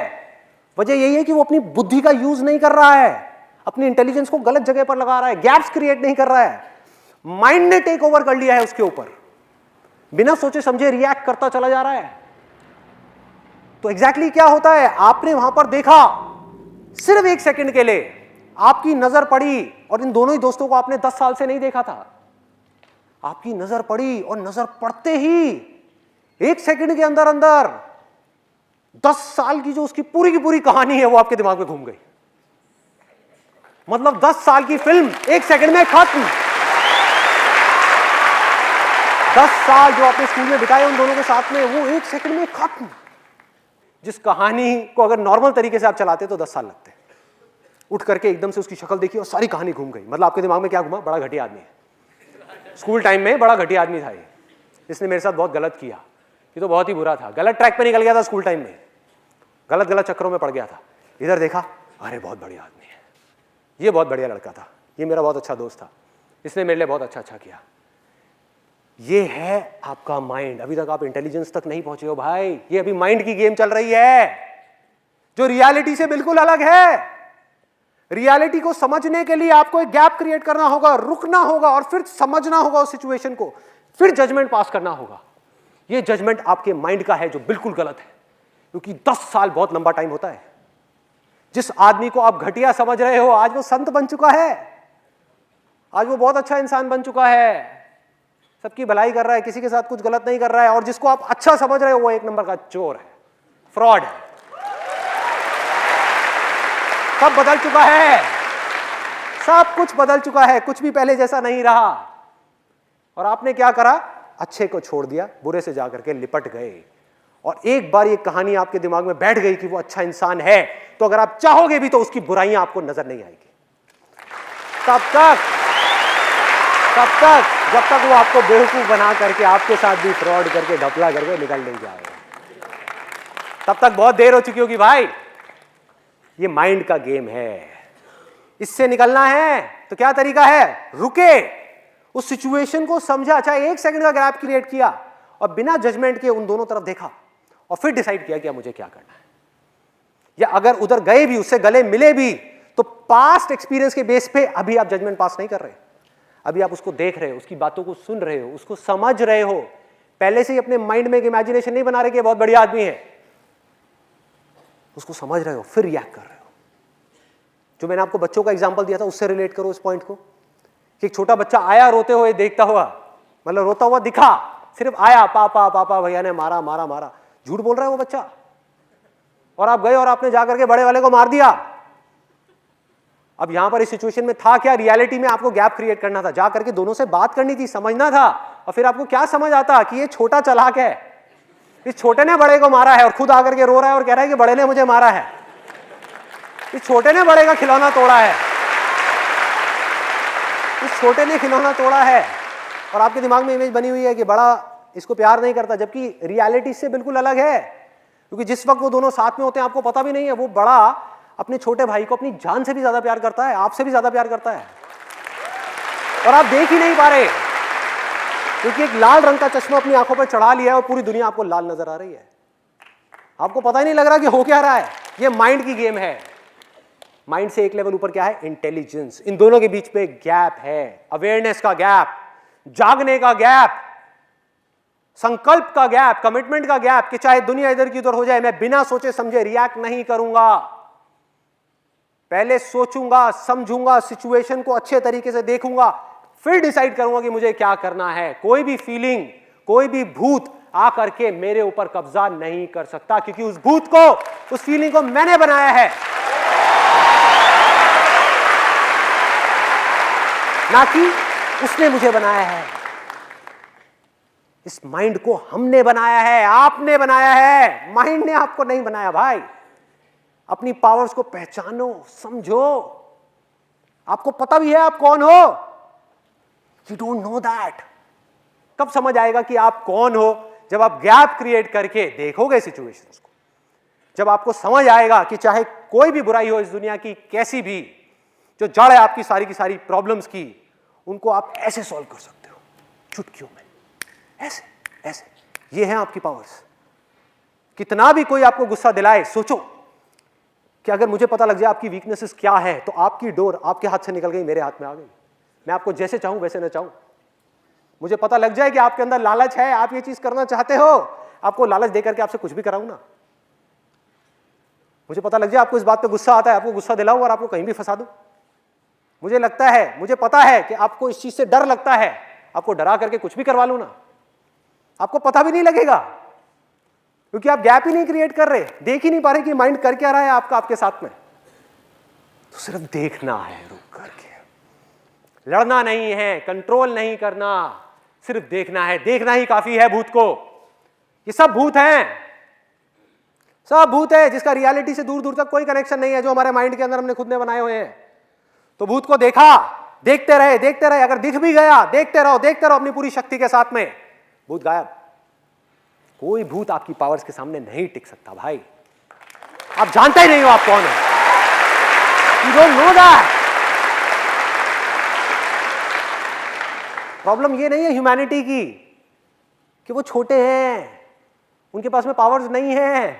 वजह यही है कि वो अपनी बुद्धि का यूज नहीं कर रहा है, अपनी इंटेलिजेंस को गलत जगह पर लगा रहा है, गैप्स क्रिएट नहीं कर रहा है। माइंड ने टेक ओवर कर लिया है उसके ऊपर, बिना सोचे समझे रिएक्ट करता चला जा रहा है। तो एग्जैक्टली क्या होता है, आपने वहां पर देखा, सिर्फ एक सेकंड के लिए आपकी नजर पड़ी, और इन दोनों ही दोस्तों को आपने 10 साल से नहीं देखा था। आपकी नजर पड़ी और नजर पड़ते ही एक सेकंड के अंदर अंदर 10 साल की जो उसकी पूरी की पूरी कहानी है वो आपके दिमाग में घूम गई। मतलब 10 साल की फिल्म एक सेकंड में खत्म। 10 साल जो आपने स्कूल में बिताए उन दोनों के साथ में, वो एक सेकंड में खत्म। जिस कहानी को अगर नॉर्मल तरीके से आप चलाते तो 10 साल लगते। उठ करके एकदम से उसकी शक्ल देखी और सारी कहानी घूम गई। मतलब आपके दिमाग में क्या घुमा, बड़ा घटिया आदमी है, स्कूल टाइम में बड़ा घटिया आदमी था ये, इसने मेरे साथ बहुत गलत किया, ये तो बहुत ही बुरा था, गलत ट्रैक पे निकल गया था स्कूल टाइम में, गलत गलत चक्करों में पड़ गया था। इधर देखा, अरे बहुत बढ़िया आदमी है, ये बहुत बढ़िया लड़का था, ये मेरा बहुत अच्छा दोस्त था, इसने मेरे लिए बहुत अच्छा अच्छा किया। ये है आपका माइंड। अभी तक आप इंटेलिजेंस तक नहीं पहुंचे हो भाई, ये अभी माइंड की गेम चल रही है जो रियलिटी से बिल्कुल अलग है। रियलिटी को समझने के लिए आपको एक गैप क्रिएट करना होगा, रुकना होगा और फिर समझना होगा उस सिचुएशन को, फिर जजमेंट पास करना होगा। ये जजमेंट आपके माइंड का है जो बिल्कुल गलत है, क्योंकि 10 साल बहुत लंबा टाइम होता है। जिस आदमी को आप घटिया समझ रहे हो, आज वो संत बन चुका है, आज वो बहुत अच्छा इंसान बन चुका है, सबकी भलाई कर रहा है, किसी के साथ कुछ गलत नहीं कर रहा है। और जिसको आप अच्छा समझ रहे हो वो एक नंबर का चोर है, फ्रॉड है। सब बदल चुका है, सब कुछ बदल चुका है, कुछ भी पहले जैसा नहीं रहा। और आपने क्या करा, अच्छे को छोड़ दिया, बुरे से जाकर के लिपट गए। और एक बार ये कहानी आपके दिमाग में बैठ गई कि वो अच्छा इंसान है, तो अगर आप चाहोगे भी तो उसकी बुराइयां आपको नजर नहीं आएगी। तब तक जब तक वो आपको बेवकूफ बना करके आपके साथ भी फ्रॉड करके ढपला करके निकल नहीं जाएगा, तब तक बहुत देर हो चुकी होगी भाई। ये माइंड का गेम है, इससे निकलना है तो क्या तरीका है, रुके, उस सिचुएशन को समझा, चाहे एक सेकंड का गैप क्रिएट किया और बिना जजमेंट के उन दोनों तरफ देखा और फिर डिसाइड किया कि मुझे क्या करना है। या अगर उधर गए भी, उससे गले मिले भी, तो पास्ट एक्सपीरियंस के बेस पे अभी आप जजमेंट पास नहीं कर रहे, अभी आप उसको देख रहे हो, उसकी बातों को सुन रहे हो, उसको समझ रहे हो। पहले से ही अपने माइंड में एक इमेजिनेशन नहीं बना रहे कि बहुत बढ़िया आदमी है, उसको समझ रहे हो, फिर रिएक्ट कर रहे हो। जो मैंने आपको बच्चों का एग्जांपल दिया था उससे रिलेट करो इस पॉइंट को, कि एक छोटा बच्चा आया रोते हुए देखता हुआ, मतलब रोता हुआ दिखा, सिर्फ आया, पापा पापा भैया ने मारा मारा मारा, झूठ बोल रहा है वो बच्चा, और आप गए और आपने जाकर के बड़े वाले को मार दिया। अब यहां पर इस सिचुएशन में था क्या, रियलिटी में आपको गैप क्रिएट करना था, जाकर के दोनों से बात करनी थी, समझना था। और फिर आपको क्या समझ आता कि ये छोटा चालाक है, इस छोटे ने बड़े को मारा है और खुद आकर के रो रहा है और कह रहा है कि बड़े ने मुझे मारा है, इस छोटे ने बड़े का खिलौना तोड़ा है, इस छोटे ने खिलौना तोड़ा है। और आपके दिमाग में इमेज बनी हुई है कि बड़ा इसको प्यार नहीं करता, जबकि रियलिटी से बिल्कुल अलग है। क्योंकि जिस वक्त वो दोनों साथ में होते हैं आपको पता भी नहीं है, वो बड़ा अपने छोटे भाई को अपनी जान से भी ज्यादा प्यार करता है, आपसे भी ज्यादा प्यार करता है, और आप देख ही नहीं पा रहे, क्योंकि एक लाल रंग का चश्मा अपनी आंखों पर चढ़ा लिया है और पूरी दुनिया आपको लाल नजर आ रही है। आपको पता ही नहीं लग रहा कि हो क्या रहा है। ये माइंड की गेम है। माइंड से एक लेवल ऊपर क्या है, इंटेलिजेंस। इन दोनों के बीच पे गैप है, अवेयरनेस का गैप, जागने का गैप, संकल्प का गैप, कमिटमेंट का गैप, कि चाहे दुनिया इधर की उधर हो जाए, मैं बिना सोचे समझे रिएक्ट नहीं करूंगा, पहले सोचूंगा, समझूंगा, सिचुएशन को अच्छे तरीके से देखूंगा, फिर डिसाइड करूंगा कि मुझे क्या करना है। कोई भी फीलिंग, कोई भी भूत आकर के मेरे ऊपर कब्जा नहीं कर सकता, क्योंकि उस भूत को, उस फीलिंग को मैंने बनाया है, ना कि उसने मुझे बनाया है। इस माइंड को हमने बनाया है, आपने बनाया है, माइंड ने आपको नहीं बनाया भाई। अपनी पावर्स को पहचानो, समझो। आपको पता भी है आप कौन हो, यू डोंट नो दैट। कब समझ आएगा कि आप कौन हो? जब आप गैप क्रिएट करके देखोगे सिचुएशंस को, जब आपको समझ आएगा कि चाहे कोई भी बुराई हो इस दुनिया की, कैसी भी, जो जड़ है आपकी सारी की सारी प्रॉब्लम्स की, उनको आप ऐसे सॉल्व कर सकते हो चुटकियों में, ऐसे ऐसे। ये है आपकी पावर्स। कितना भी कोई आपको गुस्सा दिलाए, सोचो कि अगर मुझे पता लग जाए आपकी वीकनेसेस क्या है, तो आपकी डोर आपके हाथ से निकल गई, मेरे हाथ में आ गई। मैं आपको जैसे चाहूं वैसे ना चाहूं। मुझे पता लग जाए कि आपके अंदर लालच है, आप ये चीज करना चाहते हो, आपको लालच देकर के आपसे कुछ भी कराऊं ना। मुझे पता लग जाए आपको इस बात पे गुस्सा आता है, आपको गुस्सा दिलाऊं और आपको कहीं भी फंसा दूं। मुझे लगता है, मुझे पता है कि आपको इस चीज से डर लगता है, आपको डरा करके कुछ भी करवा लूं ना, आपको पता भी नहीं लगेगा, क्योंकि आप गैप ही नहीं क्रिएट कर रहे, देख ही नहीं पा रहे कि माइंड कर क्या रहा है आपका, आपके साथ में। तो सिर्फ देखना है, रुक करके। लड़ना नहीं है, कंट्रोल नहीं करना, सिर्फ देखना है। देखना ही काफी है भूत को। ये सब भूत हैं, सब भूत है, जिसका रियलिटी से दूर दूर तक कोई कनेक्शन नहीं है, जो हमारे माइंड के अंदर हमने खुद ने बनाए हुए हैं। तो भूत को देखा, देखते रहे, देखते रहे। अगर दिख भी गया, देखते रहो अपनी पूरी शक्ति के साथ में, भूत गायब। कोई भूत आपकी पावर्स के सामने नहीं टिक सकता भाई। आप जानते ही नहीं हो आप कौन हो, you don't know that. Problem ये नहीं है ह्यूमैनिटी की कि वो छोटे हैं, उनके पास में पावर्स नहीं है।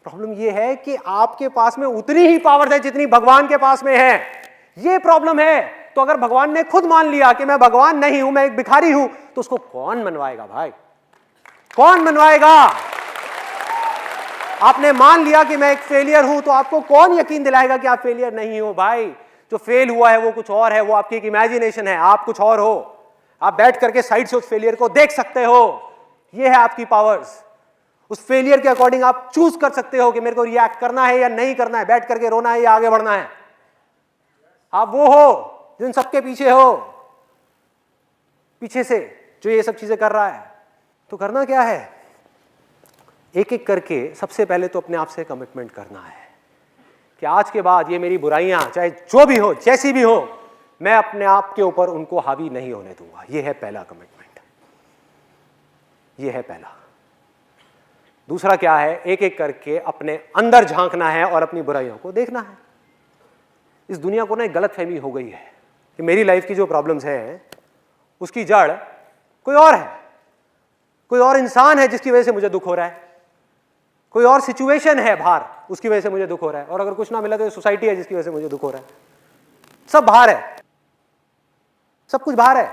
प्रॉब्लम ये है कि आपके पास में उतनी ही पावर्स है जितनी भगवान के पास में है। ये प्रॉब्लम है। तो अगर भगवान ने खुद मान लिया कि मैं भगवान नहीं हूं, मैं एक भिखारी हूं, तो उसको कौन मनवाएगा भाई? कौन मनवाएगा? आपने मान लिया कि मैं एक फेलियर हूं, तो आपको कौन यकीन दिलाएगा कि आप फेलियर नहीं हो भाई? जो फेल हुआ है वो कुछ और है, वो आपकी एक इमेजिनेशन है, आप कुछ और हो। आप बैठ करके साइड से उस फेलियर को देख सकते हो। ये है आपकी पावर्स। उस फेलियर के अकॉर्डिंग आप चूज कर सकते हो कि मेरे को रिएक्ट करना है या नहीं करना है, बैठ करके रोना है या आगे बढ़ना है। आप वो हो जिन सबके पीछे हो, पीछे से जो ये सब चीजें कर रहा है। तो करना क्या है? एक एक करके सबसे पहले तो अपने आप से कमिटमेंट करना है कि आज के बाद ये मेरी बुराइयां चाहे जो भी हो, जैसी भी हो, मैं अपने आप के ऊपर उनको हावी नहीं होने दूंगा। ये है पहला कमिटमेंट, ये है पहला। दूसरा क्या है? एक एक करके अपने अंदर झांकना है और अपनी बुराइयों को देखना है। इस दुनिया को ना एक गलतफहमी हो गई है कि मेरी लाइफ की जो प्रॉब्लम्स है उसकी जड़ कोई और है, कोई और इंसान है जिसकी वजह से मुझे दुख हो रहा है, कोई और सिचुएशन है बाहर उसकी वजह से मुझे दुख हो रहा है, और अगर कुछ ना मिला तो सोसाइटी है जिसकी वजह से मुझे दुख हो रहा है। सब बाहर है, सब कुछ बाहर है।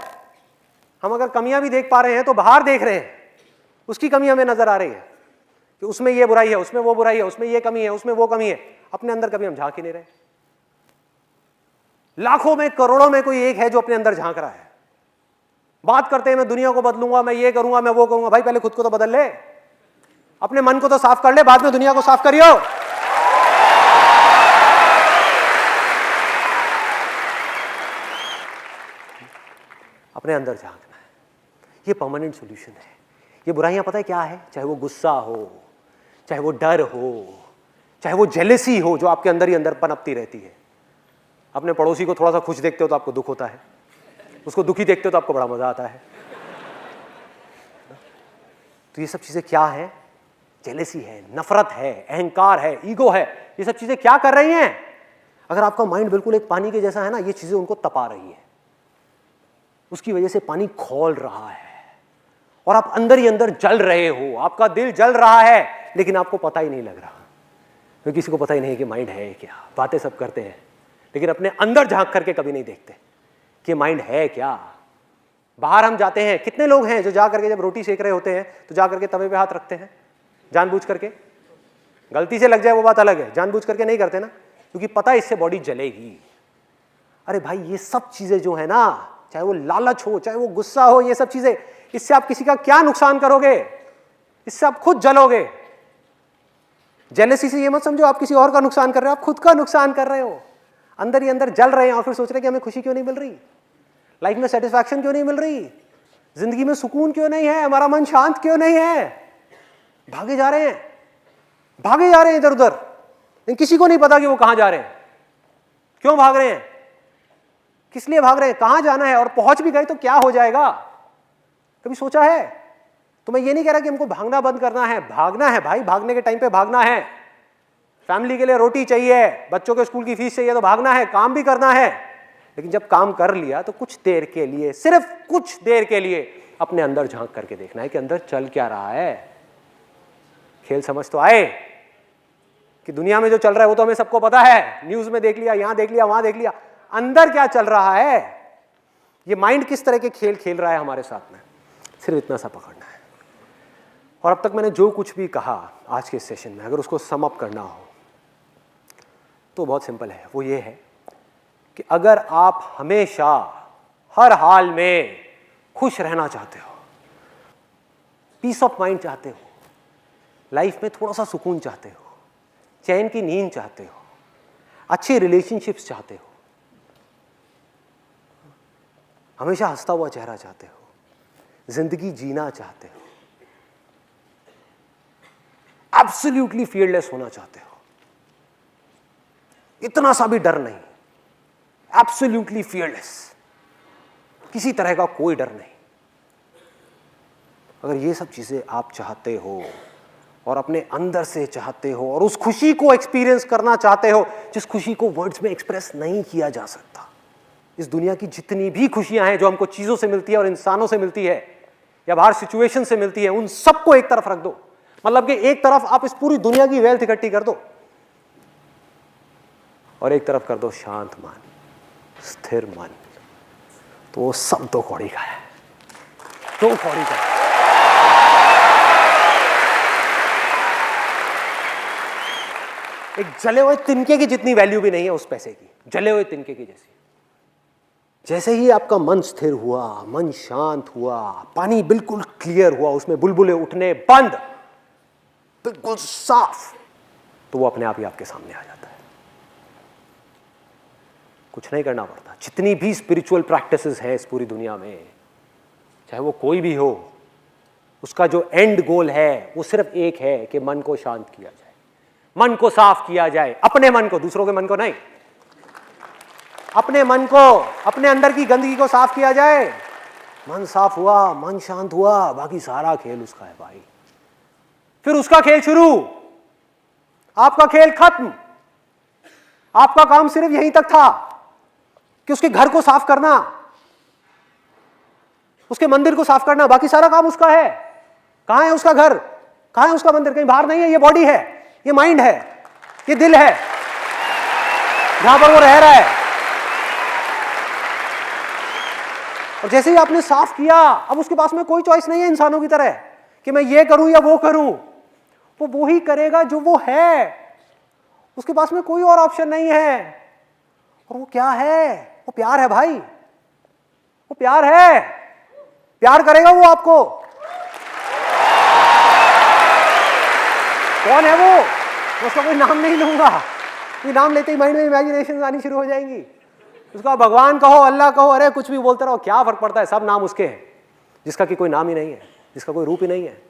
हम अगर कमियां भी देख पा रहे हैं तो बाहर देख रहे हैं, उसकी कमी हमें नजर आ रही है कि उसमें ये बुराई है, उसमें वो बुराई है, उसमें ये कमी है, उसमें वो कमी है। अपने अंदर कभी हम झांक ही नहीं रहे। लाखों में करोड़ों में कोई एक है जो अपने अंदर झांक रहा है। बात करते हैं मैं दुनिया को बदलूंगा, मैं ये करूंगा, मैं वो करूंगा। भाई पहले खुद को तो बदल ले, अपने मन को तो साफ कर ले, बाद में दुनिया को साफ करियो। अपने अंदर झांकना है, ये परमानेंट सॉल्यूशन है। ये बुराइयां पता है क्या है? चाहे वो गुस्सा हो, चाहे वो डर हो, चाहे वो जेलेसी हो जो आपके अंदर ही अंदर पनपती रहती है। अपने पड़ोसी को थोड़ा सा खुश देखते हो तो आपको दुख होता है, उसको दुखी देखते हो तो आपको बड़ा मजा आता है। तो ये सब चीजें क्या है? जेलेसी है, नफरत है, अहंकार है, ईगो है। ये सब चीजें क्या कर रही हैं? अगर आपका माइंड बिल्कुल एक पानी के जैसा है ना, ये चीजें उनको तपा रही है, उसकी वजह से पानी खौल रहा है और आप अंदर ही अंदर जल रहे हो। आपका दिल जल रहा है लेकिन आपको पता ही नहीं लग रहा, क्योंकि किसी को पता ही नहीं कि माइंड है क्या। बातें सब करते हैं लेकिन अपने अंदर झांक करके कभी नहीं देखते कि माइंड है क्या। बाहर हम जाते हैं, कितने लोग हैं जो जा करके जब रोटी सेक रहे होते हैं तो जा करके तवे पे हाथ रखते हैं जानबूझ करके। गलती से लग जाए वो बात अलग है, जानबूझ करके नहीं करते ना, क्योंकि पता है इससे बॉडी जलेगी। अरे भाई ये सब चीजें जो है ना, चाहे वो लालच हो, चाहे वो गुस्सा हो, ये सब चीजें, इससे आप किसी का क्या नुकसान करोगे? इससे आप खुद जलोगे। जेलसी से ये मत समझो आप किसी और का नुकसान कर रहे हो, आप खुद का नुकसान कर रहे हो। अंदर ही अंदर जल रहे हैं और फिर सोच रहे हैं कि हमें खुशी क्यों नहीं मिल रही, लाइफ में सेटिस्फैक्शन क्यों नहीं मिल रही। जिंदगी में सुकून क्यों नहीं है, हमारा मन शांत क्यों नहीं है? भागे जा रहे हैं, भागे जा रहे हैं इधर उधर, लेकिन किसी को नहीं पता कि वो कहां जा रहे हैं, क्यों भाग रहे हैं, किस लिए भाग रहे हैं, कहां जाना है, और पहुंच भी गए तो क्या हो जाएगा? कभी सोचा है? तो मैं ये नहीं कह रहा कि हमको भागना बंद करना है, भागना है भाई, भागने के टाइम पे भागना है। फैमिली के लिए रोटी चाहिए, बच्चों के स्कूल की फीस चाहिए तो भागना है, काम भी करना है। लेकिन जब काम कर लिया तो कुछ देर के लिए, सिर्फ कुछ देर के लिए अपने अंदर झांक करके देखना है कि अंदर चल क्या रहा है। खेल समझ तो आए कि दुनिया में जो चल रहा है वो तो हमें सबको पता है, न्यूज में देख लिया, यहां देख लिया, वहां देख लिया, अंदर क्या चल रहा है, ये माइंड किस तरह के खेल खेल रहा है हमारे साथ में, सिर्फ इतना सा पकड़ना है। और अब तक मैंने जो कुछ भी कहा आज के सेशन में, अगर उसको सम अप करना हो तो बहुत सिंपल है, वो ये है कि अगर आप हमेशा हर हाल में खुश रहना चाहते हो, पीस ऑफ माइंड चाहते हो, लाइफ में थोड़ा सा सुकून चाहते हो, चैन की नींद चाहते हो, अच्छे रिलेशनशिप्स चाहते हो, हमेशा हंसता हुआ चेहरा चाहते हो, जिंदगी जीना चाहते हो, एब्सोल्युटली फियरलेस होना चाहते हो, इतना सा भी डर नहीं, एब्सोल्युटली फियरलेस, किसी तरह का कोई डर नहीं, अगर ये सब चीजें आप चाहते हो और अपने अंदर से चाहते हो और उस खुशी को एक्सपीरियंस करना चाहते हो जिस खुशी को वर्ड्स में एक्सप्रेस नहीं किया जा सकता। इस दुनिया की जितनी भी खुशियां हैं जो हमको चीजों से मिलती है और इंसानों से मिलती है या बाहर सिचुएशन से मिलती है, उन सबको एक तरफ रख दो। मतलब कि एक तरफ आप इस पूरी दुनिया की वेल्थ इकट्ठी कर दो और एक तरफ कर दो शांत मन, स्थिर मन, तो वो सब दो कौड़ी का है, दो कौड़ी का है। एक जले हुए तिनके की जितनी वैल्यू भी नहीं है उस पैसे की, जले हुए तिनके की जैसी। जैसे ही आपका मन स्थिर हुआ, मन शांत हुआ, पानी बिल्कुल क्लियर हुआ, उसमें बुलबुले उठने बंद, बिल्कुल साफ, तो वो अपने आप ही आपके सामने आ जाता है। कुछ नहीं करना पड़ता। जितनी भी स्पिरिचुअल प्रैक्टिसेस हैं इस पूरी दुनिया में, चाहे वो कोई भी हो, उसका जो एंड गोल है वो सिर्फ एक है कि मन को शांत किया जाए, मन को साफ किया जाए, अपने मन को, दूसरों के मन को नहीं, अपने मन को, अपने अंदर की गंदगी को साफ किया जाए। मन साफ हुआ, मन शांत हुआ, बाकी सारा खेल उसका है भाई। फिर उसका खेल शुरू, आपका खेल खत्म। आपका काम सिर्फ यहीं तक था कि उसके घर को साफ करना, उसके मंदिर को साफ करना, बाकी सारा काम उसका है। कहां है उसका घर, कहां है उसका मंदिर? कहीं बाहर नहीं है। ये बॉडी है, ये माइंड है, ये दिल है, जहां पर वो रह रहा है। और जैसे ही आपने साफ किया, अब उसके पास में कोई चॉइस नहीं है इंसानों की तरह कि मैं ये करूं या वो करूं। वो ही करेगा जो वो है, उसके पास में कोई और ऑप्शन नहीं है। और वो क्या है? वो प्यार है भाई, वो प्यार है। प्यार करेगा वो आपको। कौन है वो? मैं उसका कोई नाम नहीं लूंगा, ये नाम लेते ही माइंड में इमेजिनेशन आनी शुरू हो जाएंगी। उसका भगवान कहो, अल्लाह कहो, अरे कुछ भी बोलते रहो, क्या फर्क पड़ता है, सब नाम उसके हैं। जिसका कि कोई नाम ही नहीं है, जिसका कोई रूप ही नहीं है,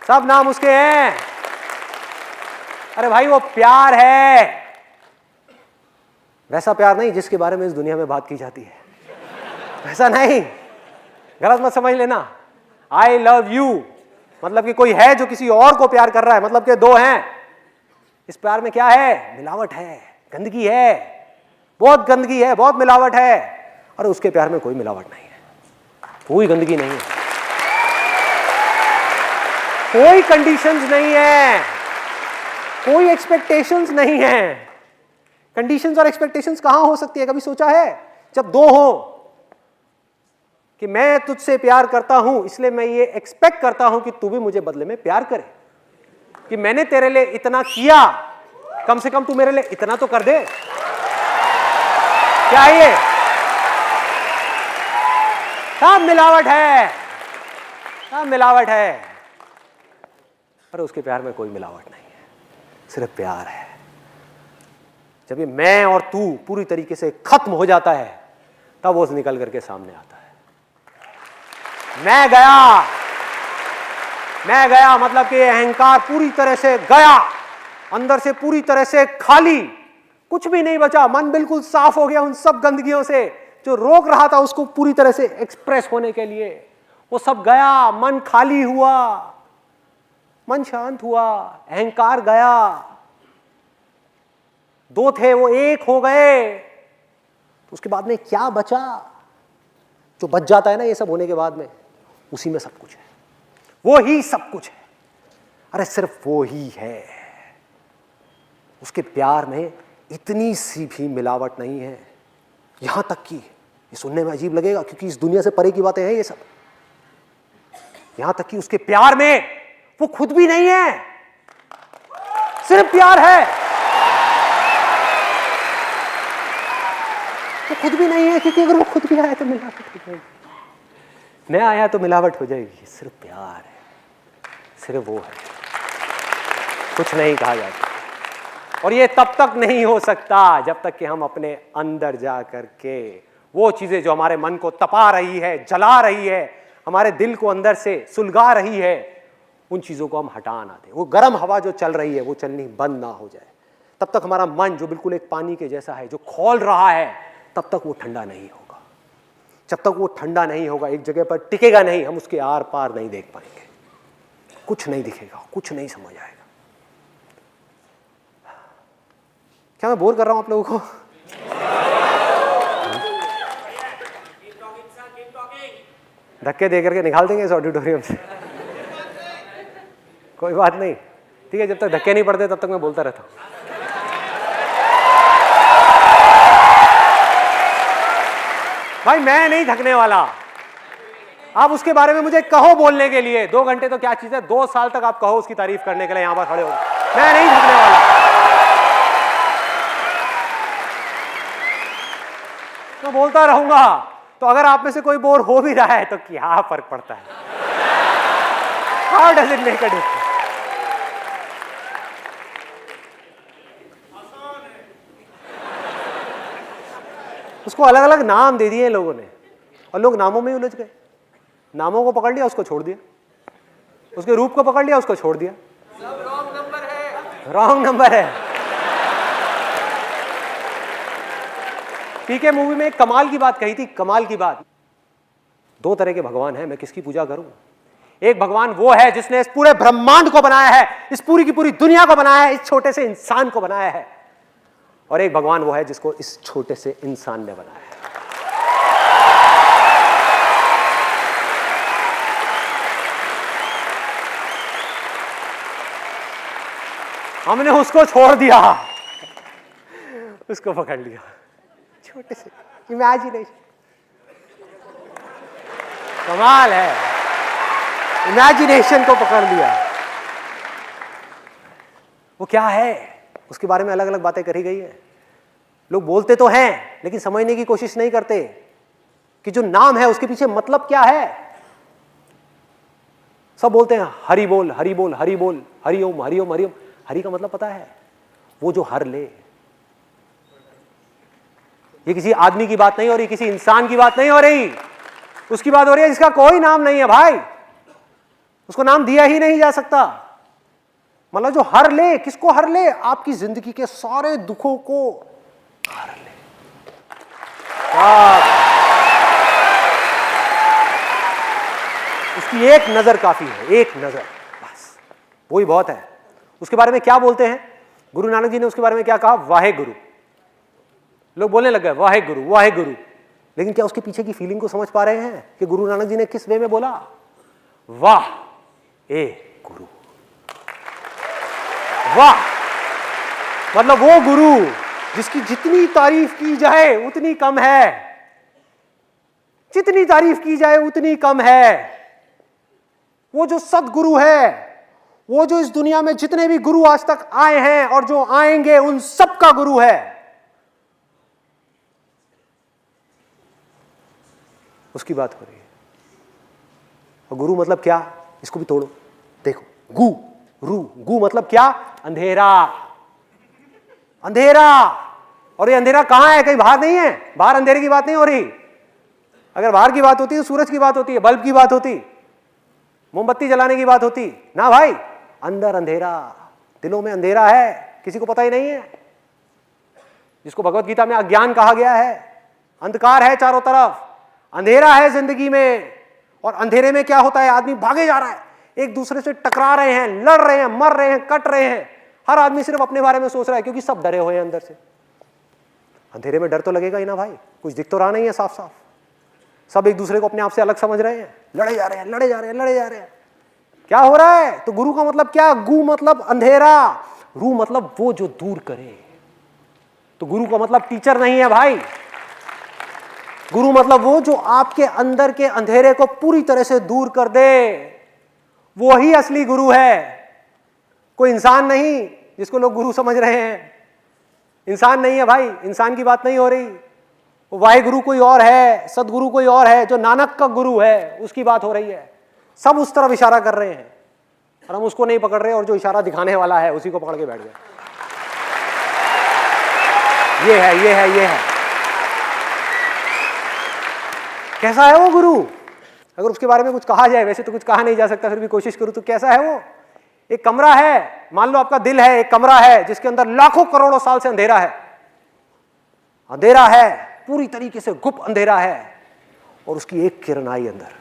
सब नाम उसके हैं। अरे भाई वो प्यार है, वैसा प्यार नहीं जिसके बारे में इस दुनिया में बात की जाती है, वैसा नहीं, गलत मत समझ लेना। आई लव यू मतलब कि कोई है जो किसी और को प्यार कर रहा है, मतलब कि दो हैं। इस प्यार में क्या है? मिलावट है, गंदगी है, बहुत गंदगी है, बहुत मिलावट है। और उसके प्यार में कोई मिलावट नहीं है, कोई गंदगी नहीं है, कोई कंडीशंस नहीं है, कोई एक्सपेक्टेशंस नहीं है। कंडीशंस और एक्सपेक्टेशंस कहां हो सकती है? कभी सोचा है? जब दो हो कि मैं तुझसे प्यार करता हूं इसलिए मैं ये एक्सपेक्ट करता हूं कि तू भी मुझे बदले में प्यार करे, कि मैंने तेरे लिए इतना किया, कम से कम तू मेरे लिए इतना तो कर दे। क्या है ये? सब मिलावट है, सब मिलावट है। पर उसके प्यार में कोई मिलावट नहीं है, सिर्फ प्यार है। जब ये मैं और तू पूरी तरीके से खत्म हो जाता है, तब वो निकल करके सामने आता है। मैं गया मतलब कि अहंकार पूरी तरह से गया, अंदर से पूरी तरह से खाली, कुछ भी नहीं बचा, मन बिल्कुल साफ हो गया उन सब गंदगियों से जो रोक रहा था उसको पूरी तरह से एक्सप्रेस होने के लिए। वो सब गया, मन खाली हुआ, मन शांत हुआ, अहंकार गया, दो थे वो एक हो गए। तो उसके बाद में क्या बचा? जो बच जाता है ना ये सब होने के बाद में, उसी में सब कुछ है, वो ही सब कुछ है। अरे सिर्फ वो ही है। उसके प्यार में इतनी सी भी मिलावट नहीं है, यहां तक कि ये सुनने में अजीब लगेगा क्योंकि इस दुनिया से परे की बातें हैं ये सब, यहां तक कि उसके प्यार में वो खुद भी नहीं है, सिर्फ प्यार है। वो खुद भी नहीं है क्योंकि अगर वो खुद भी आया तो मिलावट हो जाएगी, मैं आया तो मिलावट हो जाएगी। सिर्फ प्यार है, सिर्फ वो है, कुछ नहीं कहा जाता। और ये तब तक नहीं हो सकता जब तक कि हम अपने अंदर जा करके वो चीजें जो हमारे मन को तपा रही है, जला रही है, हमारे दिल को अंदर से सुलगा रही है, उन चीजों को हम हटा ना दें। वो गर्म हवा जो चल रही है वो चलनी बंद ना हो जाए, तब तक हमारा मन जो बिल्कुल एक पानी के जैसा है जो खौल रहा है, तब तक वो ठंडा नहीं होगा। जब तक वो ठंडा नहीं होगा, एक जगह पर टिकेगा नहीं, हम उसके आर पार नहीं देख पाएंगे, कुछ नहीं दिखेगा, कुछ नहीं समझ आएगा। क्या मैं बोर कर रहा हूं आप लोगों को? धक्के दे करके निकाल देंगे इस ऑडिटोरियम से, कोई बात नहीं, ठीक है। जब तक धक्के नहीं पड़ते तब तक मैं बोलता रहता हूं। भाई मैं नहीं थकने वाला, आप उसके बारे में मुझे कहो बोलने के लिए, 2 घंटे तो क्या चीज है, 2 साल तक आप कहो उसकी तारीफ करने के लिए यहां पर खड़े हो, मैं नहीं थकने वाला, मैं बोलता रहूंगा। तो अगर आप में से कोई बोर हो भी रहा है तो क्या फर्क पड़ता है? How does it make a difference? उसको अलग अलग नाम दे दिए लोगों ने और लोग नामों में ही उलझ गए। नामों को पकड़ लिया, उसको छोड़ दिया, उसके रूप को पकड़ लिया, उसको छोड़ दिया। सब रॉन्ग नंबर है, रॉन्ग नंबर है। पीके मूवी में एक कमाल की बात कही थी, कमाल की बात। 2 तरह के भगवान हैं, मैं किसकी पूजा करूं? एक भगवान वो है जिसने इस पूरे ब्रह्मांड को बनाया है, इस पूरी की पूरी दुनिया को बनाया है, इस छोटे से इंसान को बनाया है। और एक भगवान वो है जिसको इस छोटे से इंसान ने बनाया है। हमने उसको छोड़ दिया, उसको पकड़ लिया, छोटे से इमेजिनेशन। कमाल है, इमेजिनेशन को पकड़ लिया। वो क्या है, उसके बारे में अलग अलग बातें करी गई है। लोग बोलते तो हैं लेकिन समझने की कोशिश नहीं करते कि जो नाम है उसके पीछे मतलब क्या है। सब बोलते हैं हरि बोल, हरि बोल, हरि बोल, हरि ओम, हरि ओम, हरि ओम। हरि का मतलब पता है? वो जो हर ले। ये किसी आदमी की बात नहीं हो रही, किसी इंसान की बात नहीं हो रही, उसकी बात हो रही है जिसका कोई नाम नहीं है भाई, उसको नाम दिया ही नहीं जा सकता। मतलब जो हर ले, किसको हर ले? आपकी जिंदगी के सारे दुखों को हर ले। उसकी एक नजर काफी है, एक नजर बस, वही बहुत है। उसके बारे में क्या बोलते हैं? गुरु नानक जी ने उसके बारे में क्या कहा? वाहे गुरु। लोग बोलने लग गए वाहे गुरु, वाहे गुरु, लेकिन क्या उसके पीछे की फीलिंग को समझ पा रहे हैं कि गुरु नानक जी ने किस वे में बोला? वाह ए गुरु, वाह मतलब वो गुरु जिसकी जितनी तारीफ की जाए उतनी कम है, जितनी तारीफ की जाए उतनी कम है। वो जो सदगुरु है, वो जो इस दुनिया में जितने भी गुरु आज तक आए हैं और जो आएंगे उन सब का गुरु है। उसकी बात हो रही है। और गुरु मतलब क्या? इसको भी तोड़ो, देखो, गु रू, गु मतलब क्या? अंधेरा, अंधेरा। और ये अंधेरा कहां है? कहीं बाहर नहीं है, बाहर अंधेरे की बात नहीं हो रही। अगर बाहर की बात होती तो सूरज की बात होती है, बल्ब की बात होती, मोमबत्ती जलाने की बात होती ना भाई। अंदर अंधेरा, दिलों में अंधेरा है, किसी को पता ही नहीं है, जिसको भगवत गीता में अज्ञान कहा गया है। अंधकार है चारों तरफ, अंधेरा है जिंदगी में। और अंधेरे में क्या होता है, आदमी भागे जा रहा है, एक दूसरे से टकरा रहे हैं, लड़ रहे हैं, मर रहे हैं, कट रहे हैं। हर आदमी सिर्फ अपने बारे में सोच रहा है, क्योंकि सब डरे हुए हैं अंदर से। अंधेरे में डर तो लगेगा ही ना भाई, कुछ दिख तो रहा नहीं है साफ साफ। सब एक दूसरे को अपने आप से अलग समझ रहे हैं, लड़े जा रहे हैं, लड़े जा रहे हैं, लड़े जा रहे हैं। क्या हो रहा है? तो गुरु का मतलब क्या? गु मतलब अंधेरा, रू मतलब वो जो दूर करे। तो गुरु का मतलब टीचर नहीं है भाई, गुरु मतलब वो जो आपके अंदर के अंधेरे को पूरी तरह से दूर कर दे, वो ही असली गुरु है। कोई इंसान नहीं जिसको लोग गुरु समझ रहे हैं, इंसान नहीं है भाई, इंसान की बात नहीं हो रही। वाहे गुरु कोई और है, सदगुरु कोई और है, जो नानक का गुरु है उसकी बात हो रही है। सब उस तरफ इशारा कर रहे हैं और हम उसको नहीं पकड़ रहे, और जो इशारा दिखाने वाला है उसी को पकड़ के बैठ गए। ये है, ये है, ये है। कैसा है वो गुरु? अगर उसके बारे में कुछ कहा जाए, वैसे तो कुछ कहा नहीं जा सकता, फिर भी कोशिश करूं तो कैसा है वो? एक कमरा है, मान लो आपका दिल है, एक कमरा है जिसके अंदर लाखों करोड़ों साल से अंधेरा है। अंधेरा है, पूरी तरीके से गुप्त अंधेरा है, और उसकी एक किरण आई अंदर,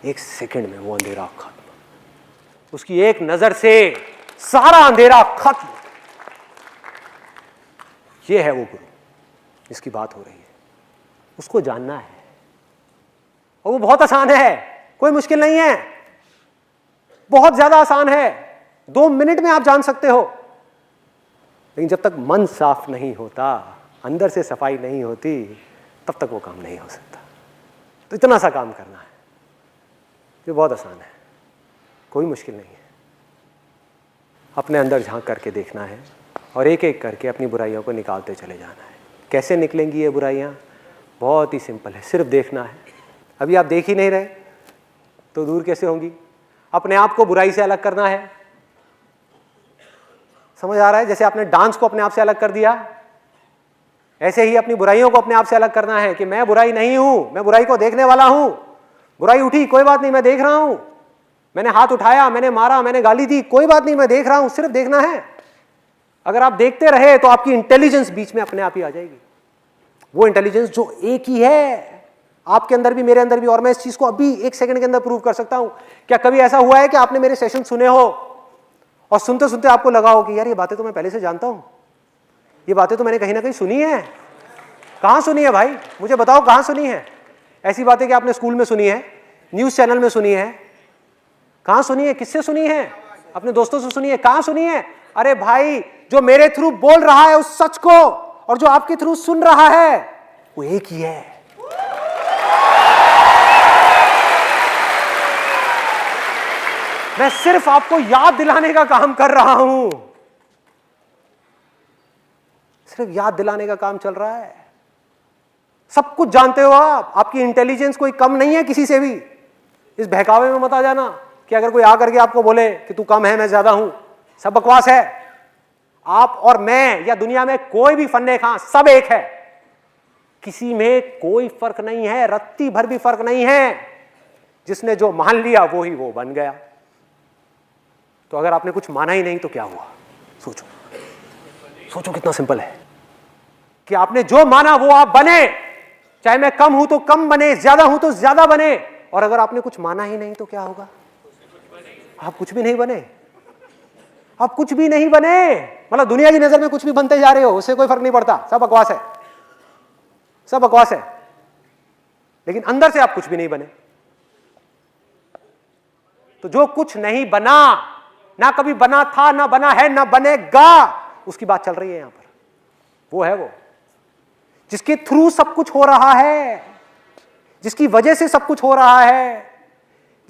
एक सेकंड में वो अंधेरा खत्म। उसकी एक नजर से सारा अंधेरा खत्म। ये है वो गुरु, इसकी बात हो रही है। उसको जानना है, और वो बहुत आसान है, कोई मुश्किल नहीं है, बहुत ज्यादा आसान है। 2 मिनट में आप जान सकते हो। लेकिन जब तक मन साफ नहीं होता, अंदर से सफाई नहीं होती, तब तक वो काम नहीं हो सकता। तो इतना सा काम करना है जो बहुत आसान है, कोई मुश्किल नहीं है। अपने अंदर झांक करके देखना है और एक एक करके अपनी बुराइयों को निकालते चले जाना है। कैसे निकलेंगी ये बुराइयां? बहुत ही सिंपल है, सिर्फ देखना है। अभी आप देख ही नहीं रहे तो दूर कैसे होंगी? अपने आप को बुराई से अलग करना है। समझ आ रहा है? जैसे आपने डांस को अपने आप से अलग कर दिया, ऐसे ही अपनी बुराइयों को अपने आप से अलग करना है कि मैं बुराई नहीं हूं, मैं बुराई को देखने वाला हूं। बुराई उठी, कोई बात नहीं, मैं देख रहा हूं। मैंने हाथ उठाया, मैंने मारा, मैंने गाली दी, कोई बात नहीं, मैं देख रहा हूं। सिर्फ देखना है। अगर आप देखते रहे तो आपकी इंटेलिजेंस बीच में अपने आप ही आ जाएगी। वो इंटेलिजेंस जो एक ही है आपके अंदर भी, मेरे अंदर भी, और मैं इस चीज को अभी 1 सेकंड के अंदर प्रूव कर सकता हूं। क्या कभी ऐसा हुआ है कि आपने मेरे सेशन सुने हो और सुनते सुनते आपको लगा हो कि यार ये बातें तो मैं पहले से जानता हूं, ये बातें तो मैंने कहीं ना कहीं सुनी है? कहां सुनी है भाई? मुझे बताओ कहां सुनी है? ऐसी बातें कि आपने स्कूल में सुनी है, न्यूज चैनल में सुनी है, कहां सुनी है? किससे सुनी है? अपने दोस्तों से सुनी है? कहां सुनी है? अरे भाई, जो मेरे थ्रू बोल रहा है उस सच को, और जो आपके थ्रू सुन रहा है, वो एक ही है। मैं सिर्फ आपको याद दिलाने का काम कर रहा हूं, सिर्फ याद दिलाने का काम चल रहा है। सब कुछ जानते हो आप, आपकी इंटेलिजेंस कोई कम नहीं है किसी से भी। इस बहकावे में मत आ जाना कि अगर कोई आकर के आपको बोले कि तू कम है, मैं ज्यादा हूं। सब बकवास है। आप और मैं या दुनिया में कोई भी फन्ने खां, सब एक है। किसी में कोई फर्क नहीं है, रत्ती भर भी फर्क नहीं है। जिसने जो मान लिया वो ही वो बन गया। तो अगर आपने कुछ माना ही नहीं तो क्या हुआ? सोचो, सोचो कितना सिंपल है कि आपने जो माना वो आप बने। चाहे मैं कम हूं तो कम बने, ज्यादा हूं तो ज्यादा बने। और अगर आपने कुछ माना ही नहीं तो क्या होगा? आप कुछ भी नहीं बने। आप कुछ भी नहीं बने, मतलब दुनिया की नजर में कुछ भी बनते जा रहे हो, उससे कोई फर्क नहीं पड़ता। सब बकवास है, सब बकवास है। लेकिन अंदर से आप कुछ भी नहीं बने। तो जो कुछ नहीं बना, ना कभी बना था, ना बना है, ना बनेगा, उसकी बात चल रही है यहां पर। वो है वो जिसके थ्रू सब कुछ हो रहा है, जिसकी वजह से सब कुछ हो रहा है,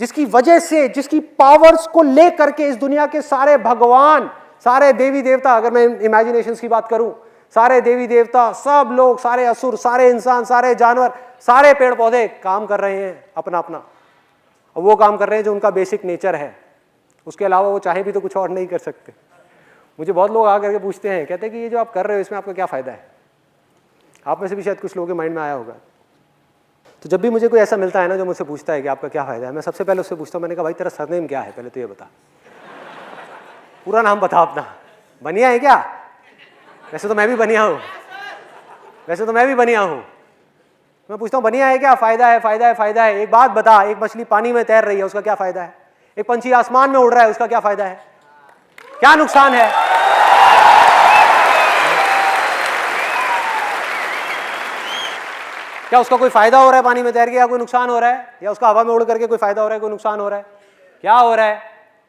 जिसकी वजह से, जिसकी पावर्स को लेकर के इस दुनिया के सारे भगवान, सारे देवी देवता, अगर मैं इमेजिनेशंस की बात करूं, सारे देवी देवता, सब लोग, सारे असुर, सारे इंसान, सारे जानवर, सारे पेड़ पौधे काम कर रहे हैं अपना अपना। और वो काम कर रहे हैं जो उनका बेसिक नेचर है। उसके अलावा वो चाहे भी तो कुछ और नहीं कर सकते। मुझे बहुत लोग आकर के पूछते हैं, कहते हैं कि ये जो आप कर रहे हो इसमें आपका क्या फायदा है? आप में से भी शायद कुछ लोगों के माइंड में आया होगा। तो जब भी मुझे कोई ऐसा मिलता है ना जो मुझसे पूछता है कि आपका क्या फ़ायदा है, मैं सबसे पहले उससे पूछता हूँ, मैंने कहा भाई तेरा सरनेम क्या है, पहले तो ये बता, पूरा नाम बता अपना। बनिया है क्या? वैसे तो मैं भी बनिया हूँ, वैसे तो मैं भी बनिया हूँ। मैं पूछता हूँ बनिया है क्या? फ़ायदा है, फ़ायदा है, फ़ायदा है। एक बात बता, एक मछली पानी में तैर रही है, उसका क्या फ़ायदा है? एक पंछी आसमान में उड़ रहा है, उसका क्या फ़ायदा है? क्या नुकसान है? क्या उसका कोई फायदा हो रहा है पानी में तैर के, या कोई नुकसान हो रहा है? या उसका हवा में उड़ करके कोई फायदा हो रहा है, कोई नुकसान हो रहा है? क्या हो रहा है?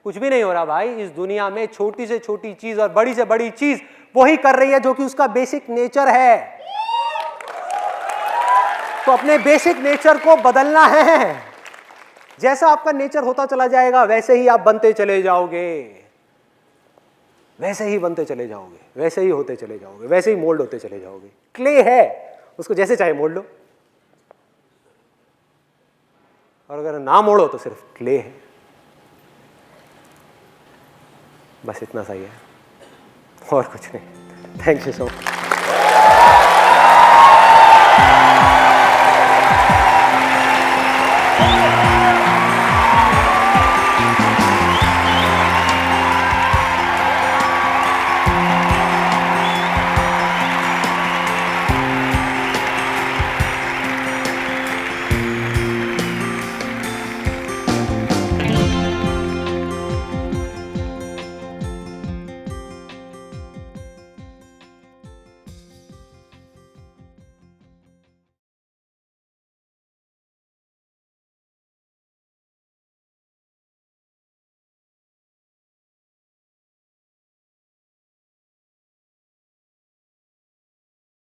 कुछ भी नहीं हो रहा भाई। इस दुनिया में छोटी से छोटी चीज और बड़ी से बड़ी चीज वही कर रही है जो कि उसका बेसिक नेचर है। तो अपने बेसिक नेचर को बदलना है। जैसा आपका नेचर होता चला जाएगा वैसे ही आप बनते चले जाओगे, वैसे ही बनते चले जाओगे, वैसे ही होते चले जाओगे, वैसे ही मोल्ड होते चले जाओगे। क्ले है, उसको जैसे चाहे मोड़ लो, और अगर ना मोड़ो तो सिर्फ क्ले है। बस इतना सही है और कुछ नहीं। Thank you so much.